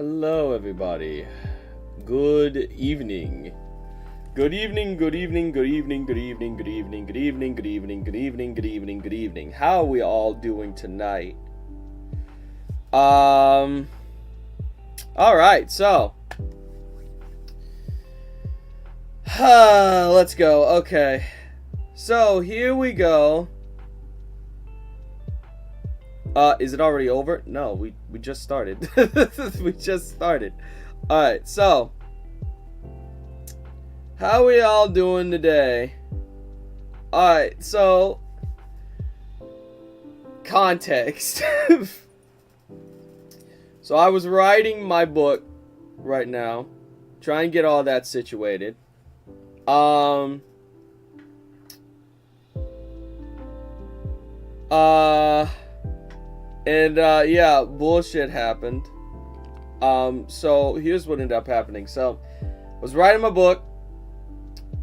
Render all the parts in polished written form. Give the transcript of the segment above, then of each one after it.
Hello, everybody. Good evening. Good evening, good evening, good evening, good evening, good evening, good evening, good evening, good evening, good evening, good evening. How are we all doing tonight? Alright, so. Let's go. Okay. So, here we go. Is it already over? No, we just started. We just started. Alright, so. How we all doing today? Alright, so. Context. So I was writing my book right now. Trying to get all that situated. Yeah, bullshit happened. So here's what ended up happening. So, I was writing my book.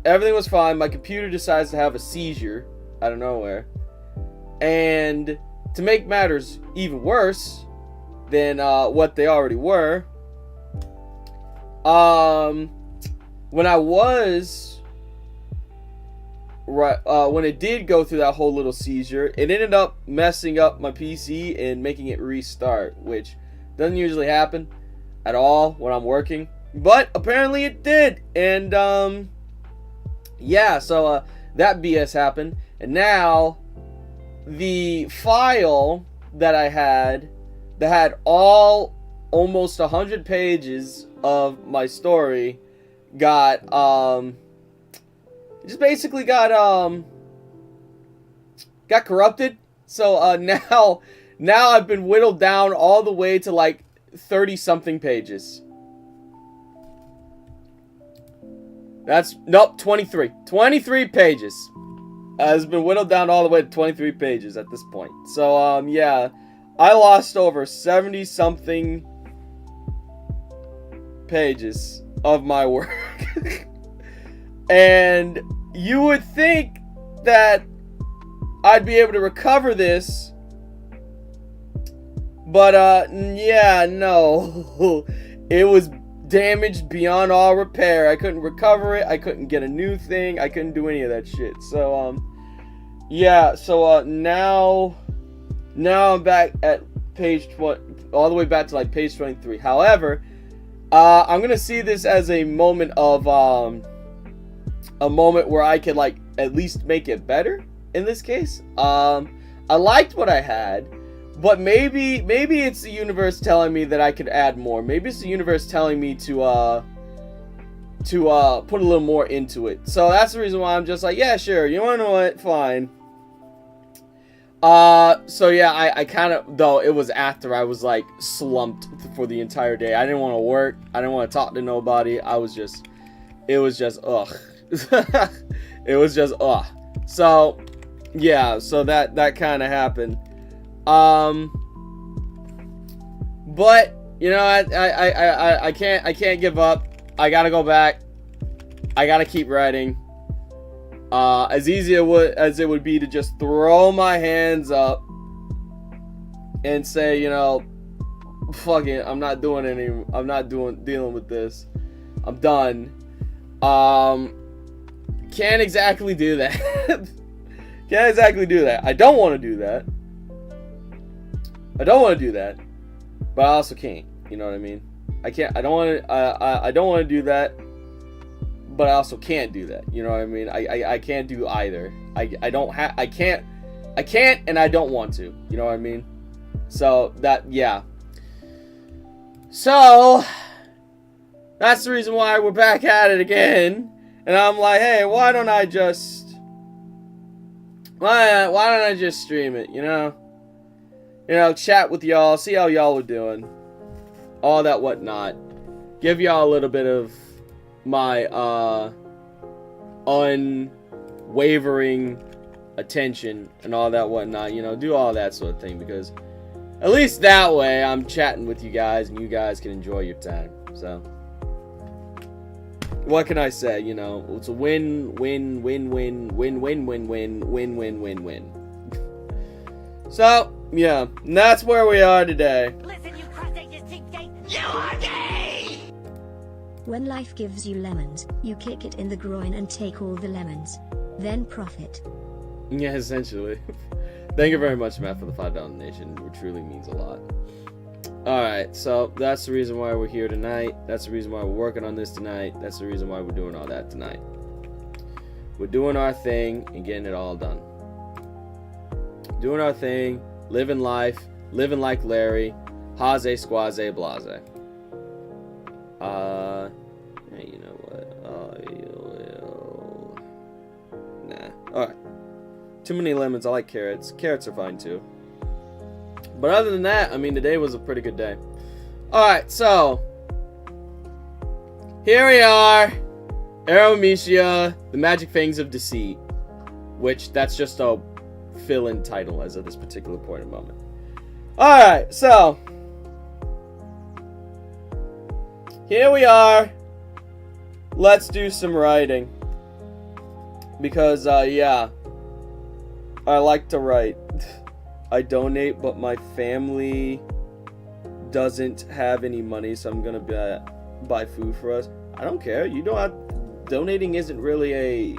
Everything was fine. My computer decides to have a seizure out of nowhere. And to make matters even worse than what they already were, when I was when it did go through that whole little seizure, it ended up messing up my PC and making it restart, which doesn't usually happen at all when I'm working, but apparently it did. And yeah, so that BS happened, and now the file that I had that had all almost 100 pages of my story got just basically got corrupted. So now I've been whittled down all the way to like 30 something pages. That's nope, 23 pages. Has been whittled down all the way to 23 pages at this point. So yeah, I lost over 70 something pages of my work. And you would think that I'd be able to recover this, but yeah, no. It was damaged beyond all repair. I couldn't recover it. I couldn't get a new thing. I couldn't do any of that shit. So yeah, so now I'm back at page 20, all the way back to like page 23. However, I'm gonna see this as a moment of a moment where I could like at least make it better in this case. I liked what I had, but maybe it's the universe telling me that I could add more. Maybe it's the universe telling me to put a little more into it. So that's the reason why I'm just like, yeah, sure, you wanna know what? Fine. So yeah, I kind of, though it was after I was like slumped for the entire day. I didn't want to work. I didn't want to talk to nobody. It was just ugh. It was just ugh. So yeah, so that kind of happened. But you know, I can't give up. I gotta go back. I gotta keep writing. As easy as it would be to just throw my hands up and say, you know, fuck it, I'm not dealing with this. I'm done. Can't exactly do that. Can't exactly do that. I don't want to do that. But I also can't. You know what I mean? I don't want to do that. But I also can't do that. You know what I mean? I can't do either. I can't, and I don't want to. You know what I mean? So that, yeah. So that's the reason why we're back at it again. And I'm like, hey, why don't I just stream it? You know, chat with y'all, see how y'all are doing, all that whatnot. Give y'all a little bit of my unwavering attention and all that whatnot, you know, do all that sort of thing, because at least that way I'm chatting with you guys and you guys can enjoy your time. So what can I say? You know, it's a win. So yeah, and that's where we are today. Listen, you cross-ages, cheapskate. You are gay! When life gives you lemons, you kick it in the groin and take all the lemons. Then profit. Yeah, essentially. Thank you very much, Matt, for the $5 donation. It truly means a lot. Alright, so that's the reason why we're here tonight. That's the reason why we're working on this tonight. That's the reason why we're doing all that tonight. We're doing our thing and getting it all done. Doing our thing, living life, living like Larry, haze, squaze, blase. You know what? Nah. Alright. Too many lemons. I like carrots. Carrots are fine too. But other than that, I mean, today was a pretty good day. Alright, so here we are. Aromecia, the Magic Fangs of Deceit. Which, that's just a fill-in title as of this particular point in moment. Alright, so here we are. Let's do some writing. Because, yeah, I like to write. I donate, but my family doesn't have any money, so I'm gonna buy food for us. I don't care. You don't have. Donating isn't really a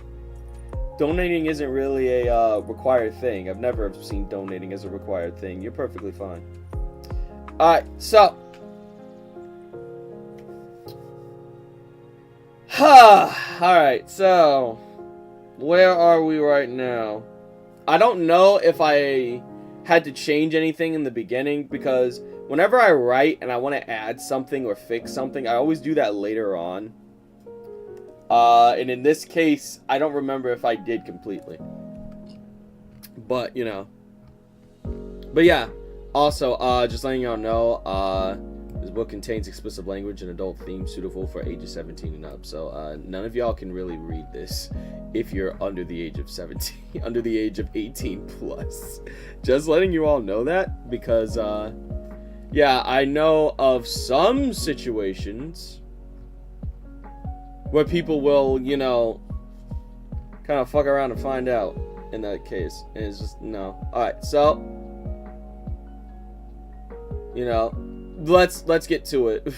required thing. I've never seen donating as a required thing. You're perfectly fine. All right, so. All right, so where are we right now? I don't know if I had to change anything in the beginning, because whenever I write and I want to add something or fix something, I always do that later on. And in this case, I don't remember if I did completely. But, you know. But yeah, also, just letting y'all know, this book contains explicit language and adult themes suitable for ages 17 and up. So, none of y'all can really read this if you're under the age of 17, under the age of 18 plus. Just letting you all know that, because, yeah, I know of some situations where people will, you know, kind of fuck around and find out in that case. And it's just, no. Alright, so, you know, let's get to it.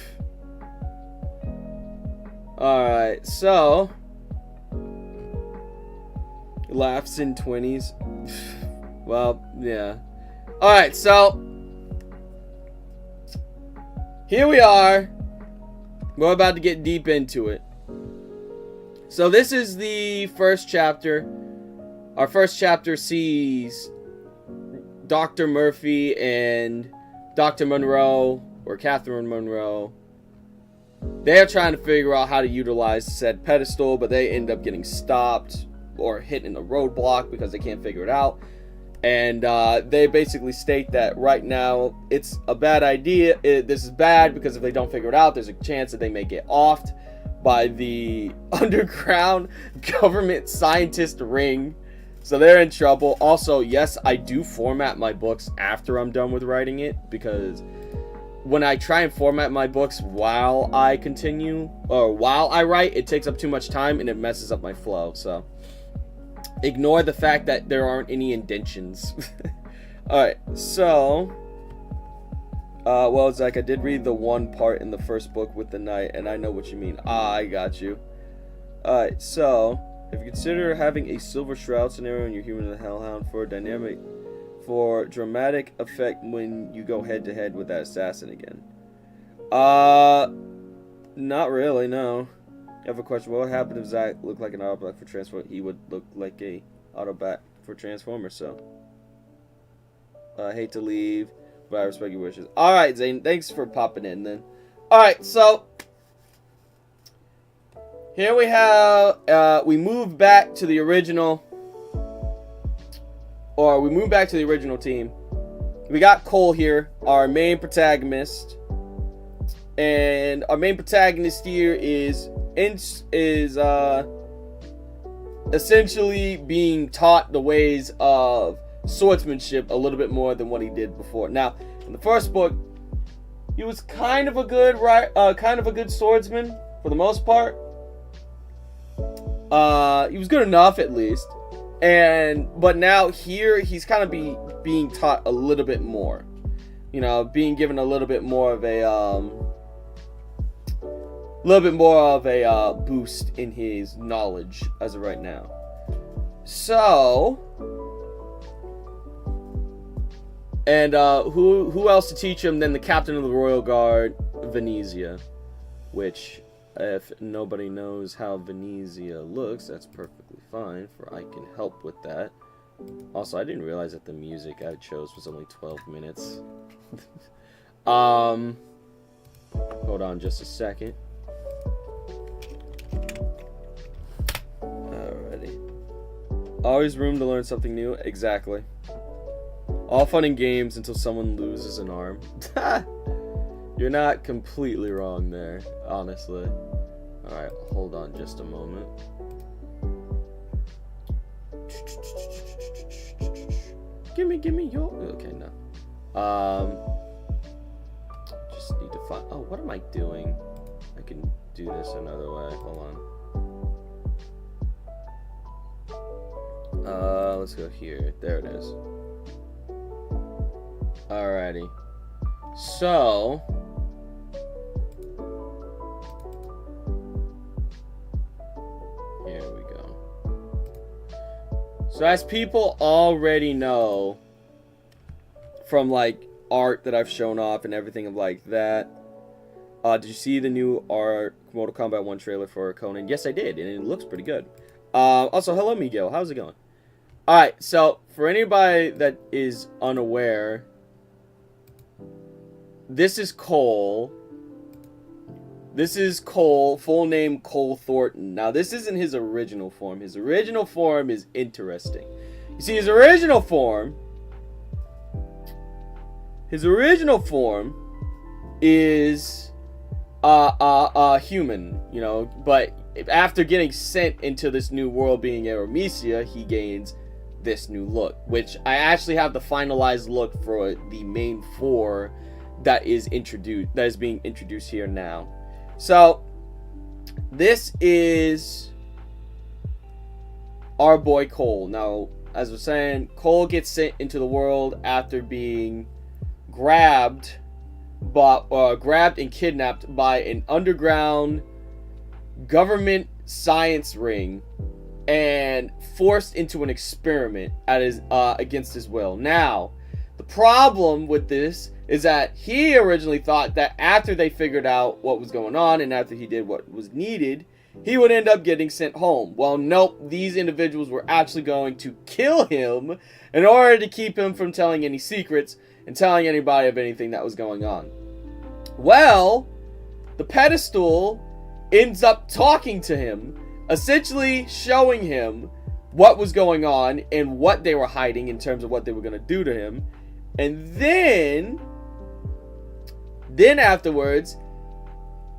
Alright, so, laughs in 20s. Well, yeah. Alright, so, here we are. We're about to get deep into it. So this is the first chapter. Our first chapter sees Dr. Murphy and Dr. Monroe, or Catherine Monroe. They're trying to figure out how to utilize said pedestal, but they end up getting stopped or hit in a roadblock because they can't figure it out. And they basically state that right now it's a bad idea. This is bad because if they don't figure it out, there's a chance that they may get offed by the underground government scientist ring. So they're in trouble. Also, yes, I do format my books after I'm done with writing it, because when I try and format my books while I continue, or while I write, it takes up too much time and it messes up my flow. So ignore the fact that there aren't any indentions. Alright, so well, it's like I did read the one part in the first book with the knight, and I know what you mean. I got you. Alright, so if you consider having a silver shroud scenario in your human and the hellhound for dramatic effect when you go head to head with that assassin again. Not really, no. I have a question. What would happen if Zach looked like an Autobot for Transformers? He would look like a Autobot for Transformers, so. I hate to leave, but I respect your wishes. Alright, Zane, thanks for popping in then. Alright, so here we have, we move back to the original, team. We got Cole here, our main protagonist. And our main protagonist here is essentially being taught the ways of swordsmanship a little bit more than what he did before. Now, in the first book, he was kind of a good swordsman for the most part. He was good enough, at least. But now here, he's kind of being taught a little bit more. You know, being given a little bit more of a a little bit more of a boost in his knowledge as of right now. So, and who else to teach him than the captain of the Royal Guard, Venezia, which, if nobody knows how Venezia looks, that's perfectly fine, for I can help with that. Also, I didn't realize that the music I chose was only 12 minutes. Hold on just a second. Alrighty. Always room to learn something new. Exactly. All fun and games until someone loses an arm. You're not completely wrong there, honestly. Alright, hold on just a moment. Gimme your... Okay, no. Just need to find... Oh, what am I doing? I can do this another way. Hold on. Let's go here. There it is. Alrighty. So... Here we go. So as people already know from like art that I've shown off and everything of like that, did you see the new art Mortal Kombat 1 trailer for Conan? Yes, I did, and it looks pretty good. Also, hello Miguel, how's it going? Alright, so for anybody that is unaware, this is Cole. This is Cole, full name Cole Thornton. Now, this isn't his original form. His original form is interesting. You see, his original form is human, you know, but after getting sent into this new world being Aromecia, he gains this new look, which I actually have the finalized look for the main four that is being introduced here now. So, this is our boy Cole. Now, as I was saying, Cole gets sent into the world after being grabbed and kidnapped by an underground government science ring and forced into an experiment against his will. Now, the problem with this is that he originally thought that after they figured out what was going on and after he did what was needed, he would end up getting sent home. Well, nope, these individuals were actually going to kill him in order to keep him from telling any secrets and telling anybody of anything that was going on. Well, the pedestal ends up talking to him, essentially showing him what was going on and what they were hiding in terms of what they were going to do to him. And then afterwards,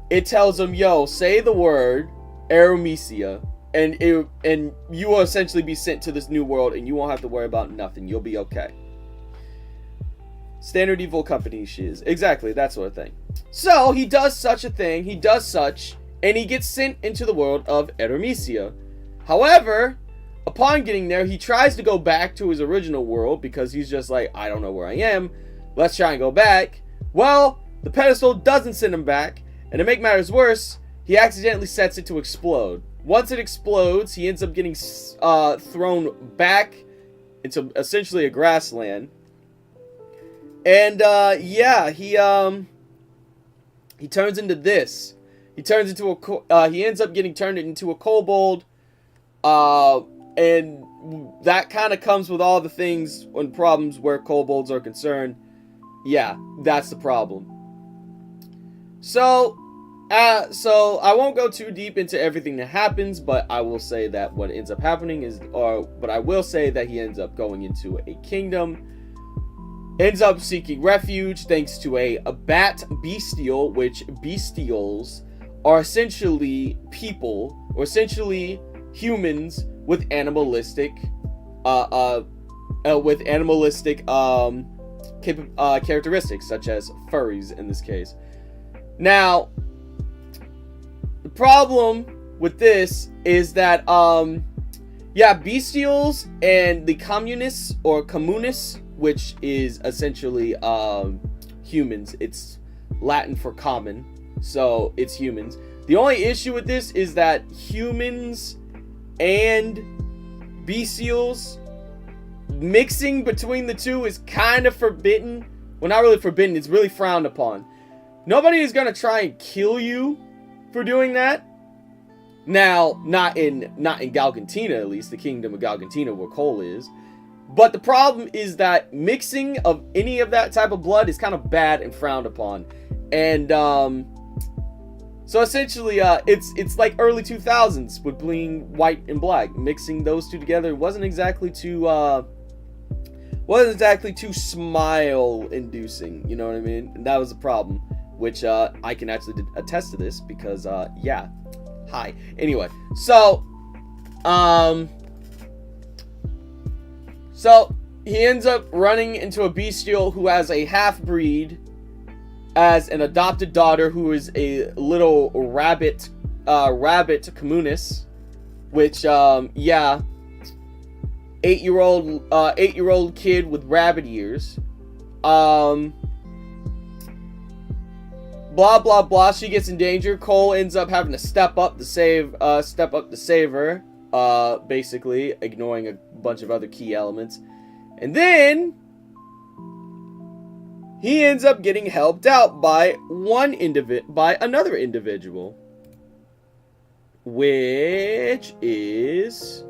it tells him, yo, say the word Aromecia, and you will essentially be sent to this new world, and you won't have to worry about nothing. You'll be okay. Standard evil company shiz. Exactly, that sort of thing. So, he does such a thing, and he gets sent into the world of Aromecia. However, upon getting there, he tries to go back to his original world because he's just like, I don't know where I am. Let's try and go back. Well, the pedestal doesn't send him back, and to make matters worse, he accidentally sets it to explode. Once it explodes, he ends up getting thrown back into essentially a grassland. And yeah, he turns into this. He ends up getting turned into a kobold. And that kind of comes with all the things and problems where kobolds are concerned. Yeah, that's the problem. So I won't go too deep into everything that happens, but I will say that what ends up happening but I will say that he ends up going into a kingdom, ends up seeking refuge thanks to a bat bestial, which bestials are essentially people, or essentially humans with animalistic characteristics, such as furries in this case. Now, the problem with this is that bestials and the communists or communists, which is essentially humans, it's Latin for common, so it's humans. The only issue with this is that humans and bestials, mixing between the two is kind of forbidden. Well, not really forbidden, it's really frowned upon. Nobody is going to try and kill you for doing that. Now, not in Galgantina, at least, the kingdom of Galgantina where Cole is. But the problem is that mixing of any of that type of blood is kind of bad and frowned upon. And, so essentially, it's like early 2000s with being white and black. Mixing those two together wasn't exactly too smile-inducing, you know what I mean? And that was a problem, which, I can actually attest to this because, yeah. Hi. Anyway, so he ends up running into a bestial who has a half-breed as an adopted daughter who is a little rabbit communis, which, yeah, 8-year-old kid with rabbit ears. Blah blah blah. She gets in danger. Cole ends up having to step up to save her. Basically ignoring a bunch of other key elements, and then he ends up getting helped out by another individual, which is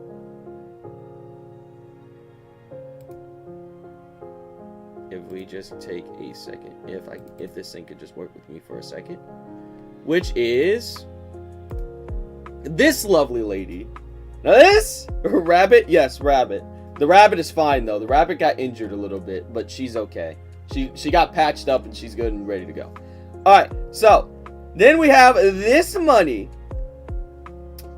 if we just take a second, if this thing could just work with me for a second, which is this lovely lady. Now this rabbit, yes, rabbit. The rabbit is fine though. The rabbit got injured a little bit, but she's okay. She got patched up and she's good and ready to go. All right, so then we have this money.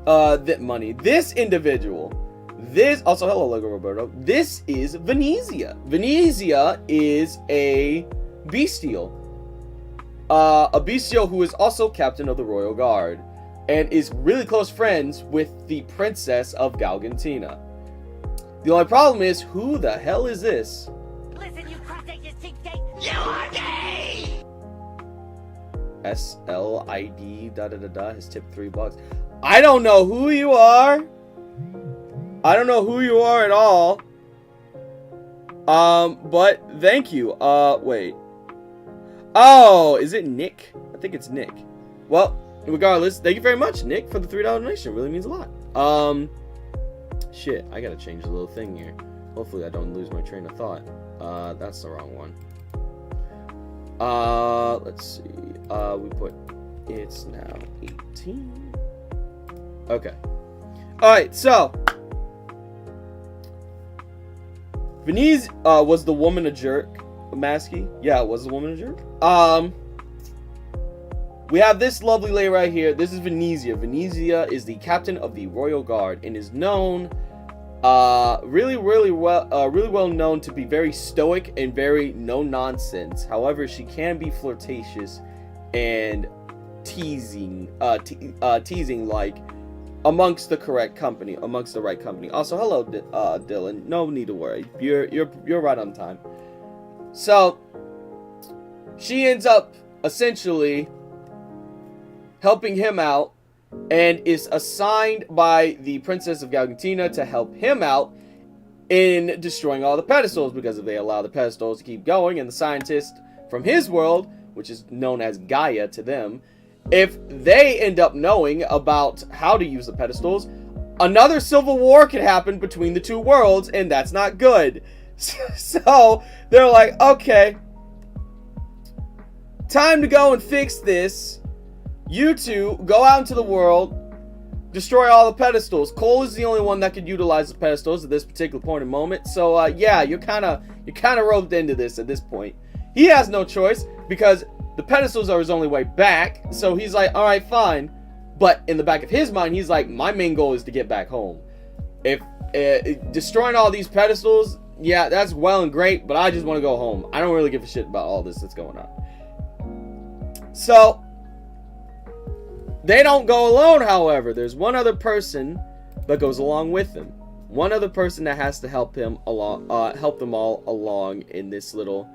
This individual. This also, hello, Lego Roberto. This is Venezia. Venezia is a bestial. A bestial who is also captain of the Royal Guard and is really close friends with the Princess of Galgantina. The only problem is, who the hell is this? Listen, you cross-ages cheapskate, you are gay! SLID has tipped $3. I don't know who you are. I don't know who you are at all. But thank you. Wait. Oh, is it Nick? I think it's Nick. Well, regardless, thank you very much, Nick, for the $3 donation. It really means a lot. Shit, I gotta change the little thing here. Hopefully I don't lose my train of thought. That's the wrong one. Let's see. We put, it's now 18. Okay. Alright, so Venezia was the woman a jerk, Masky? Yeah, was the woman a jerk? We have this lovely lady right here. This is Venezia. Venezia is the captain of the Royal Guard and is known, really well known to be very stoic and very no nonsense. However, she can be flirtatious and teasing like amongst the right company. Also, hello, Dylan. No need to worry. You're right on time. So she ends up essentially helping him out and is assigned by the Princess of Galgantina to help him out in destroying all the pedestals, because if they allow the pedestals to keep going and the scientists from his world, which is known as Gaia to them, if they end up knowing about how to use the pedestals, another civil war could happen between the two worlds, and that's not good. So they're like, okay, time to go and fix this. You two go out into the world, destroy all the pedestals. Cole is the only one that could utilize the pedestals at this particular point in moment. So yeah, you're kind of roped into this at this point. He has no choice because the pedestals are his only way back. So he's like, all right, fine. But in the back of his mind, he's like, my main goal is to get back home. If destroying all these pedestals, yeah, that's well and great, but I just want to go home. I don't really give a shit about all this that's going on. So they don't go alone, however. There's one other person that goes along with them. One other person that has to help them all along in this little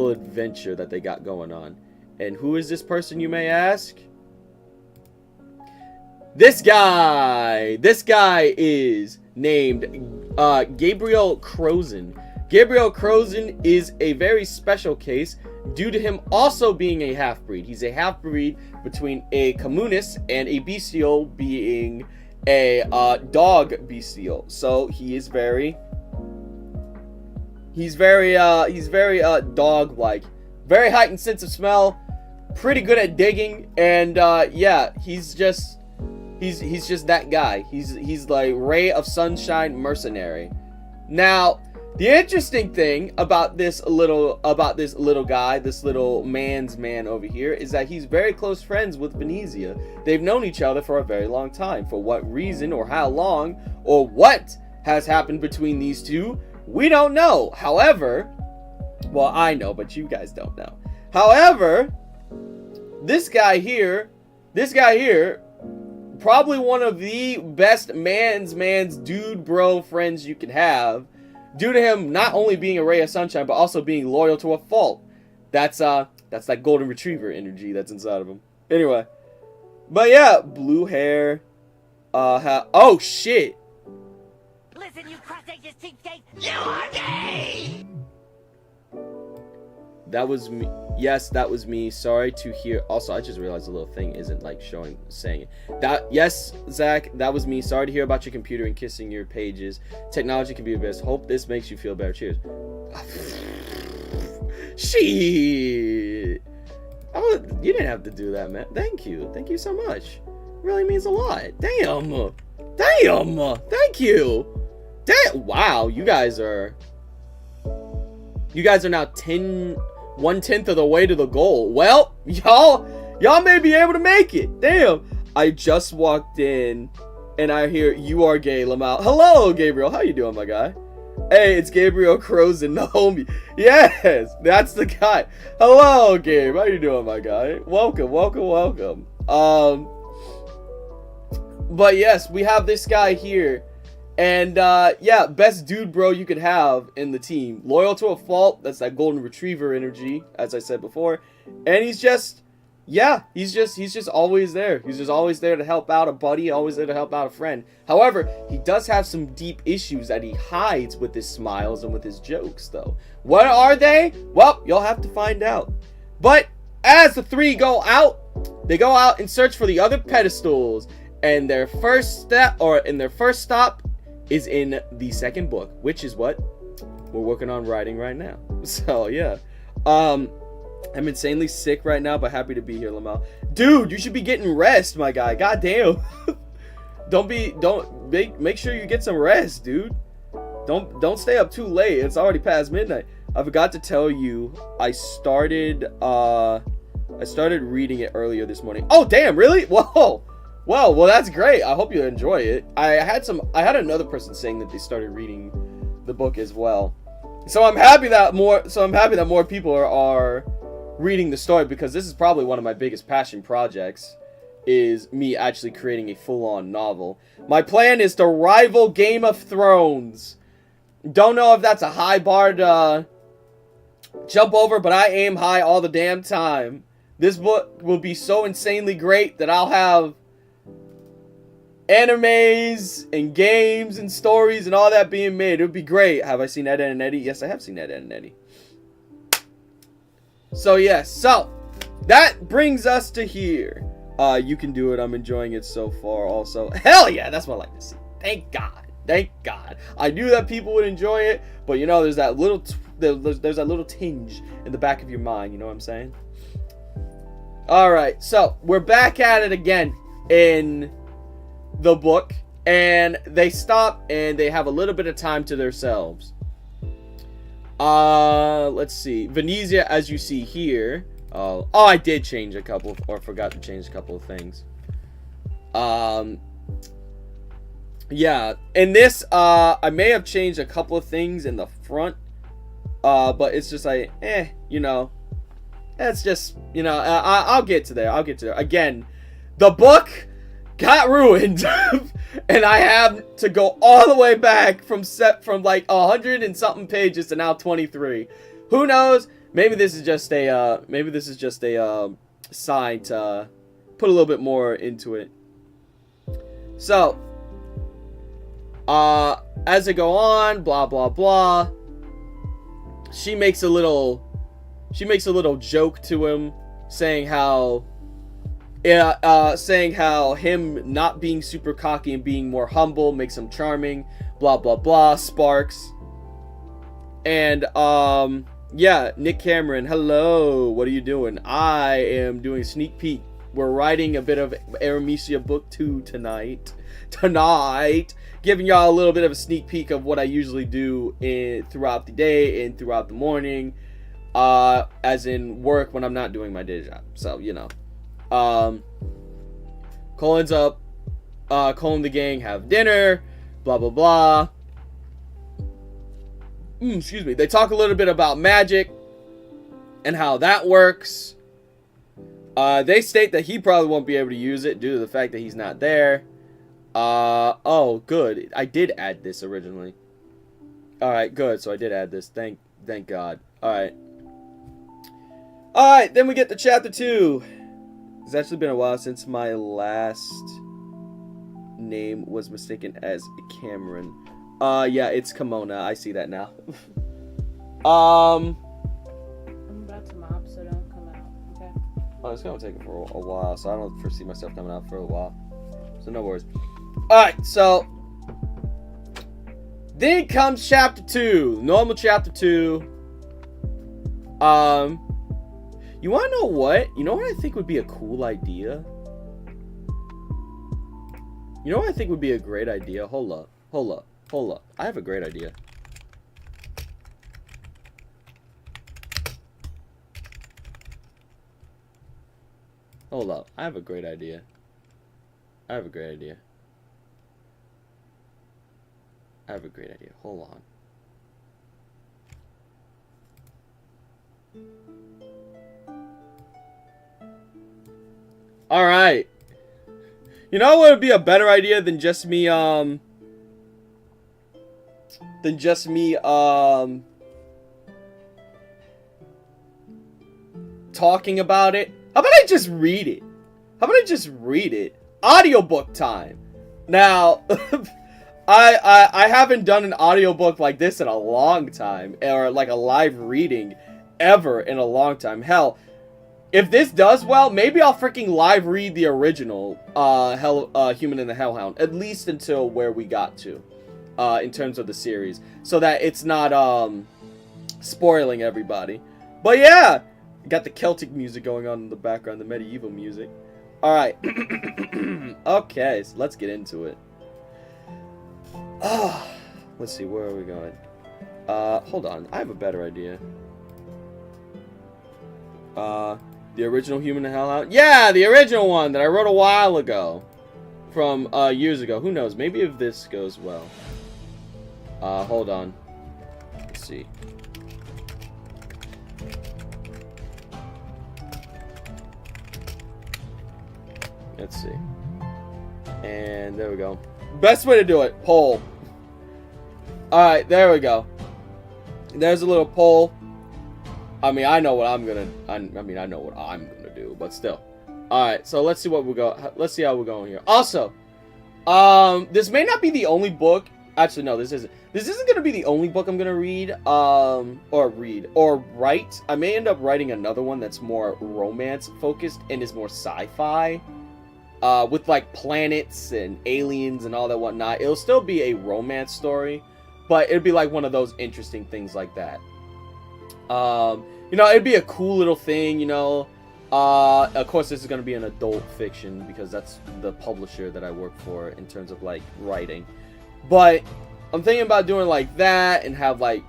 adventure that they got going on. And who is this person, you may ask? This guy is named Gabriel Crozen. Gabriel Crozen is a very special case due to him also being a half-breed. He's a half-breed between a communis and a bestial, being a dog bestial. So he is very dog-like, very heightened sense of smell, pretty good at digging, and yeah, he's just that guy. He's like ray of sunshine mercenary. Now, the interesting thing about this little guy, this little man's man over here, is that he's very close friends with Venezia. They've known each other for a very long time. For what reason or how long or what has happened between these two, we don't know. However, well, I know, but you guys don't know. However, this guy here, probably one of the best man's dude bro friends you can have, due to him not only being a ray of sunshine, but also being loyal to a fault. That's that golden retriever energy that's inside of him. Anyway, but yeah, blue hair. Oh shit! Listen, you cross-ages cheapskate! You are gay! That was me. Yes, that was me. Sorry to hear. Also, I just realized the little thing isn't like saying it. That, yes, Zach, that was me. Sorry to hear about your computer and kissing your pages. Technology can be the best. Hope this makes you feel better. Cheers. Shit. Oh, you didn't have to do that, man. Thank you. Thank you so much. Really means a lot. Damn. Damn. Thank you. Damn. Wow. You guys are now 1/10 of the way to the goal. Well, y'all may be able to make it. Damn. I just walked in and I hear you are gay, Lamal. Hello, Gabriel. How you doing, my guy? Hey, it's Gabriel Crozen, the homie. Yes, that's the guy. Hello, Gabe. How you doing, my guy? Welcome. But yes, we have this guy here. And, yeah, best dude bro you could have in the team. Loyal to a fault. That's that golden retriever energy, as I said before. And he's just always there. He's just always there to help out a buddy, always there to help out a friend. However, he does have some deep issues that he hides with his smiles and with his jokes, though. What are they? Well, you'll have to find out. But as the three go out, they go out and search for the other pedestals. And their first stop is in the second book, which is what we're working on writing right now. So yeah, I'm insanely sick right now, but happy to be here, Lamal. Dude, you should be getting rest, my guy. God damn. Make sure you get some rest, dude. Don't stay up too late. It's already past midnight. I forgot to tell you, I started reading it earlier this morning. Oh damn, really? Whoa. Well, that's great. I hope you enjoy it. I had another person saying that they started reading the book as well. So I'm happy that more people are reading the story, because this is probably one of my biggest passion projects, is me actually creating a full-on novel. My plan is to rival Game of Thrones. Don't know if that's a high bar to jump over, but I aim high all the damn time. This book will be so insanely great that I'll have animes and games and stories and all that being made. It would be great. Have I seen Ed, Edd and Eddy? Yes, I have seen Ed, Edd and Eddy. So yes, so that brings us to here. You can do it. I'm enjoying it so far also. Hell yeah, that's what I like to see. Thank God. I knew that people would enjoy it, but you know, there's that little there's that little tinge in the back of your mind, you know what I'm saying? Alright, so we're back at it again in the book, and they stop and they have a little bit of time to themselves. Let's see. Venezia, as you see here. Oh, I did change a couple, or forgot to change a couple of things. Yeah, in this, I may have changed a couple of things in the front, but it's just like, you know, it's just, you know, I'll get to there. Again, the book got ruined and I have to go all the way back from like 100 and something pages to now 23. Who knows? Maybe this is just a sign to put a little bit more into it. So, as they go on, blah blah blah. She makes a little joke to him, saying how him not being super cocky and being more humble makes him charming, blah blah blah. Sparks. And yeah, Nick Cameron, hello, what are you doing? I am doing a sneak peek. We're writing a bit of Aromecia book 2 tonight, giving y'all a little bit of a sneak peek of what I usually do throughout the day and throughout the morning, as in work when I'm not doing my day job. So, you know, Colin's up, Colin the gang have dinner, blah blah blah. Excuse me. They talk a little bit about magic and how that works. They state that he probably won't be able to use it due to the fact that he's not there. Oh, good. I did add this originally. Alright, good. So I did add this. Thank God. Alright. Alright, then we get to chapter 2. It's actually been a while since my last name was mistaken as Cameron. Yeah, it's Kimona. I see that now. I'm about to mop, so don't come out, okay? Oh, it's gonna take it for a while, so I don't foresee myself coming out for a while. So no worries. Alright, so then comes chapter 2. Normal chapter 2. You wanna know what? You know what I think would be a cool idea? You know what I think would be a great idea? Hold up. I have a great idea. Hold up. I have a great idea. Hold on. Alright. You know what would be a better idea than just me, talking about it? How about I just read it? Audiobook time. Now, I haven't done an audiobook like this in a long time, or like a live reading ever in a long time. Hell, if this does well, maybe I'll freaking live read the original Human and the Hellhound, at least until where we got to. In terms of the series, so that it's not spoiling everybody. But yeah, got the Celtic music going on in the background, the medieval music. Alright. Okay, so let's get into it. Let's see, where are we going? Hold on, I have a better idea. The original Human and Hellhound? Yeah, the original one that I wrote a while ago. From years ago. Who knows, maybe if this goes well. Hold on. Let's see. Let's see. And there we go. Best way to do it, poll. Alright, there we go. There's a little poll. I mean, I know what I'm gonna do, but still. Alright, so let's see what we go. Let's see how we're going here. Also, this may not be the only book. Actually, no, this isn't. This isn't going to be the only book I'm going to read, or write. I may end up writing another one that's more romance-focused and is more sci-fi, with, like, planets and aliens and all that whatnot. It'll still be a romance story, but it'll be, like, one of those interesting things like that. You know, it'd be a cool little thing, you know. Of course, this is going to be an adult fiction, because that's the publisher that I work for in terms of, like, writing. But I'm thinking about doing like that and have like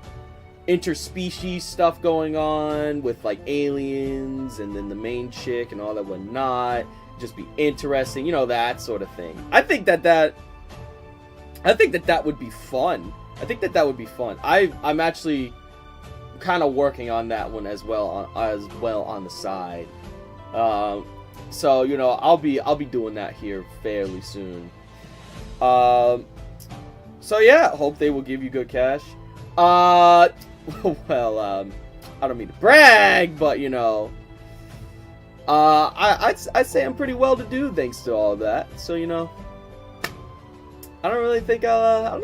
interspecies stuff going on with like aliens and then the main chick and all that whatnot. Just be interesting, you know, that sort of thing. I think that would be fun. I'm actually kind of working on that one as well on the side. So you know, I'll be doing that here fairly soon. So yeah, hope they will give you good cash. Well, I don't mean to brag, but you know, I'd say I'm pretty well to do thanks to all that. So you know, I don't really think I'll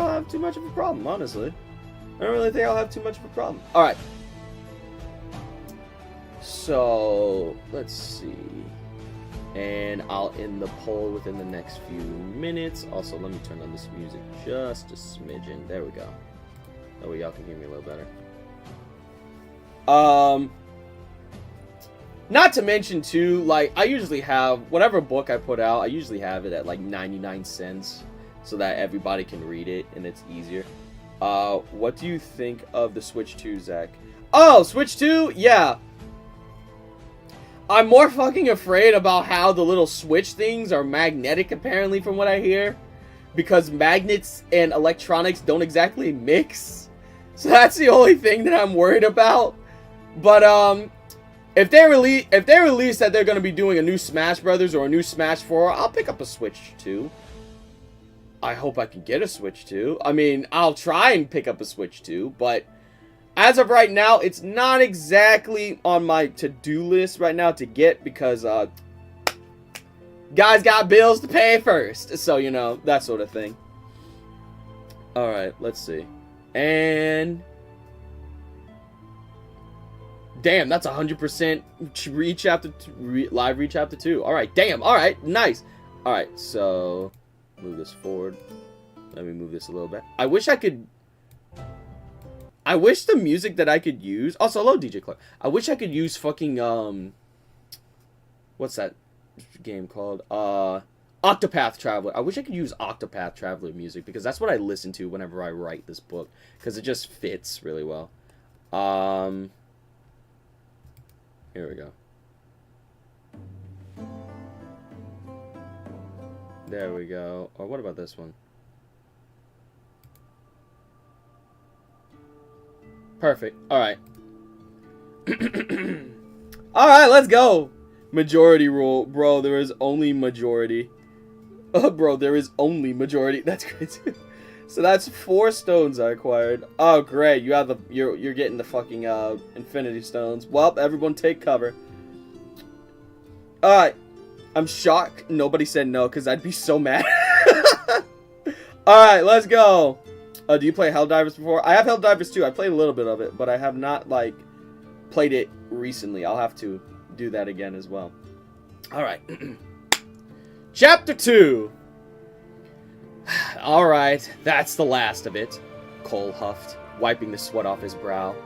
have too much of a problem, honestly. I don't really think I'll have too much of a problem. All right. So let's see, and I'll end the poll within the next few minutes. Also, let me turn on this music just a smidgen. There we go. That way y'all can hear me a little better. Not to mention too, like, I usually have whatever book I put out, I usually have it at like 99 cents so that everybody can read it and it's easier. What do you think of the Switch 2, Zach? Oh, Switch 2? Yeah. I'm more fucking afraid about how the little switch things are magnetic, apparently, from what I hear. Because magnets and electronics don't exactly mix. So that's the only thing that I'm worried about. But, if they release that they're going to be doing a new Smash Brothers or a new Smash 4, I'll pick up a Switch 2. I hope I can get a Switch 2. I mean, I'll try and pick up a Switch 2, but as of right now, it's not exactly on my to-do list right now to get because, guys got bills to pay first. So, you know, that sort of thing. Alright, let's see. And damn, that's 100% reach after live reach after 2. Alright, damn. Alright, nice. Alright, so move this forward. Let me move this a little bit. I wish the music that I could use. Also, hello, DJ Clark. I wish I could use fucking what's that game called? Octopath Traveler. I wish I could use Octopath Traveler music because that's what I listen to whenever I write this book because it just fits really well. Here we go. There we go. Or what about this one? Perfect. Alright. Alright, let's go. Majority rule. Bro, there is only majority. Bro, there is only majority. That's crazy. So that's 4 stones I acquired. Oh, great. You have the you're getting the fucking infinity stones. Well, everyone take cover. Alright. I'm shocked nobody said no, because I'd be so mad. Alright, let's go. Do you play Helldivers before? I have Helldivers too. I played a little bit of it, but I have not, like, played it recently. I'll have to do that again as well. Alright. Chapter 2. Alright, that's the last of it, Cole huffed, wiping the sweat off his brow.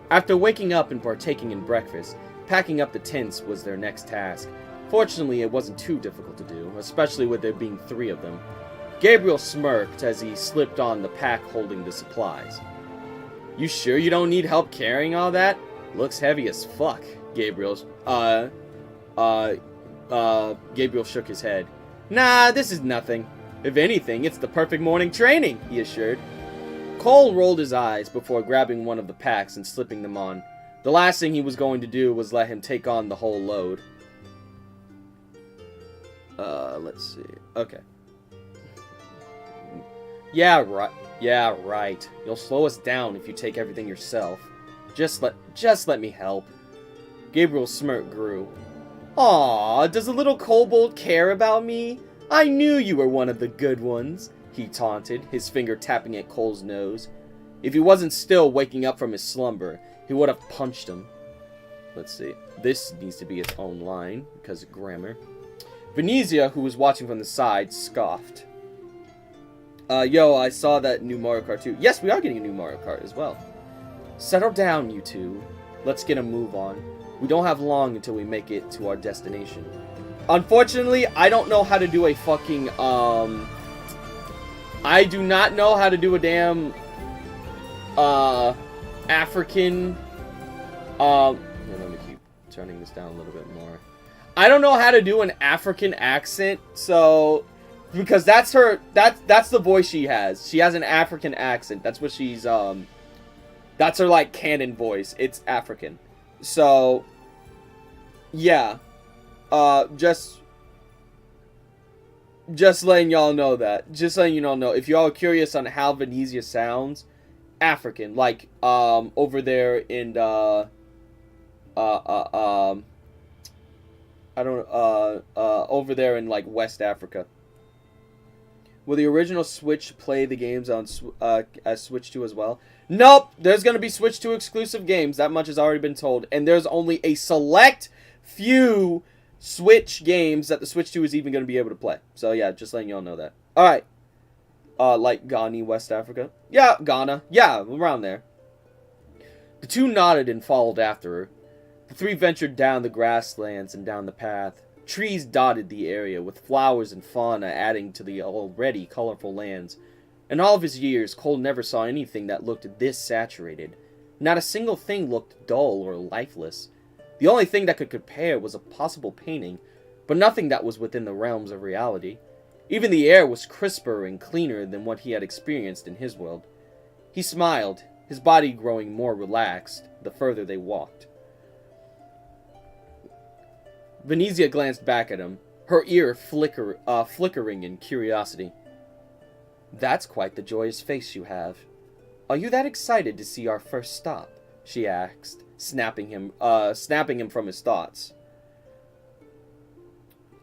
After waking up and partaking in breakfast, packing up the tents was their next task. Fortunately, it wasn't too difficult to do, especially with there being 3 of them. Gabriel smirked as he slipped on the pack holding the supplies. You sure you don't need help carrying all that? Looks heavy as fuck, Gabriel shook his head. Nah, this is nothing. If anything, it's the perfect morning training, he assured. Cole rolled his eyes before grabbing one of the packs and slipping them on. The last thing he was going to do was let him take on the whole load. Let's see. Okay. Yeah, right. You'll slow us down if you take everything yourself. Just let me help. Gabriel's smirk grew. Aw, does the little kobold care about me? I knew you were one of the good ones, he taunted, his finger tapping at Cole's nose. If he wasn't still waking up from his slumber, he would have punched him. Let's see. This needs to be its own line, because of grammar. Venezia, who was watching from the side, scoffed. Yo, I saw that new Mario Kart 2. Yes, we are getting a new Mario Kart as well. Settle down, you two. Let's get a move on. We don't have long until we make it to our destination. Unfortunately, I don't know how to do a fucking, I do not know how to do a damn, African, let me keep turning this down a little bit more. I don't know how to do an African accent, so, because that's her, that's the voice she has. She has an African accent. That's what she's, that's her, like, canon voice. It's African. So, yeah. Just letting y'all know that. Just letting you all know. If y'all are curious on how Venezia sounds, African. Like, over there in, over there in, like, West Africa. Will the original Switch play the games on as Switch 2 as well? Nope. There's going to be Switch 2 exclusive games. That much has already been told. And there's only a select few Switch games that the Switch 2 is even going to be able to play. So yeah, just letting y'all know that. Alright. Like Ghana, West Africa. Yeah, Ghana. Yeah, around there. The two nodded and followed after her. The three ventured down the grasslands and down the path. Trees dotted the area, with flowers and fauna adding to the already colorful lands. In all of his years, Cole never saw anything that looked this saturated. Not a single thing looked dull or lifeless. The only thing that could compare was a possible painting, but nothing that was within the realms of reality. Even the air was crisper and cleaner than what he had experienced in his world. He smiled, his body growing more relaxed the further they walked. Venezia glanced back at him, her ear flickering in curiosity. "That's quite the joyous face you have. Are you that excited to see our first stop?" she asked, snapping him from his thoughts.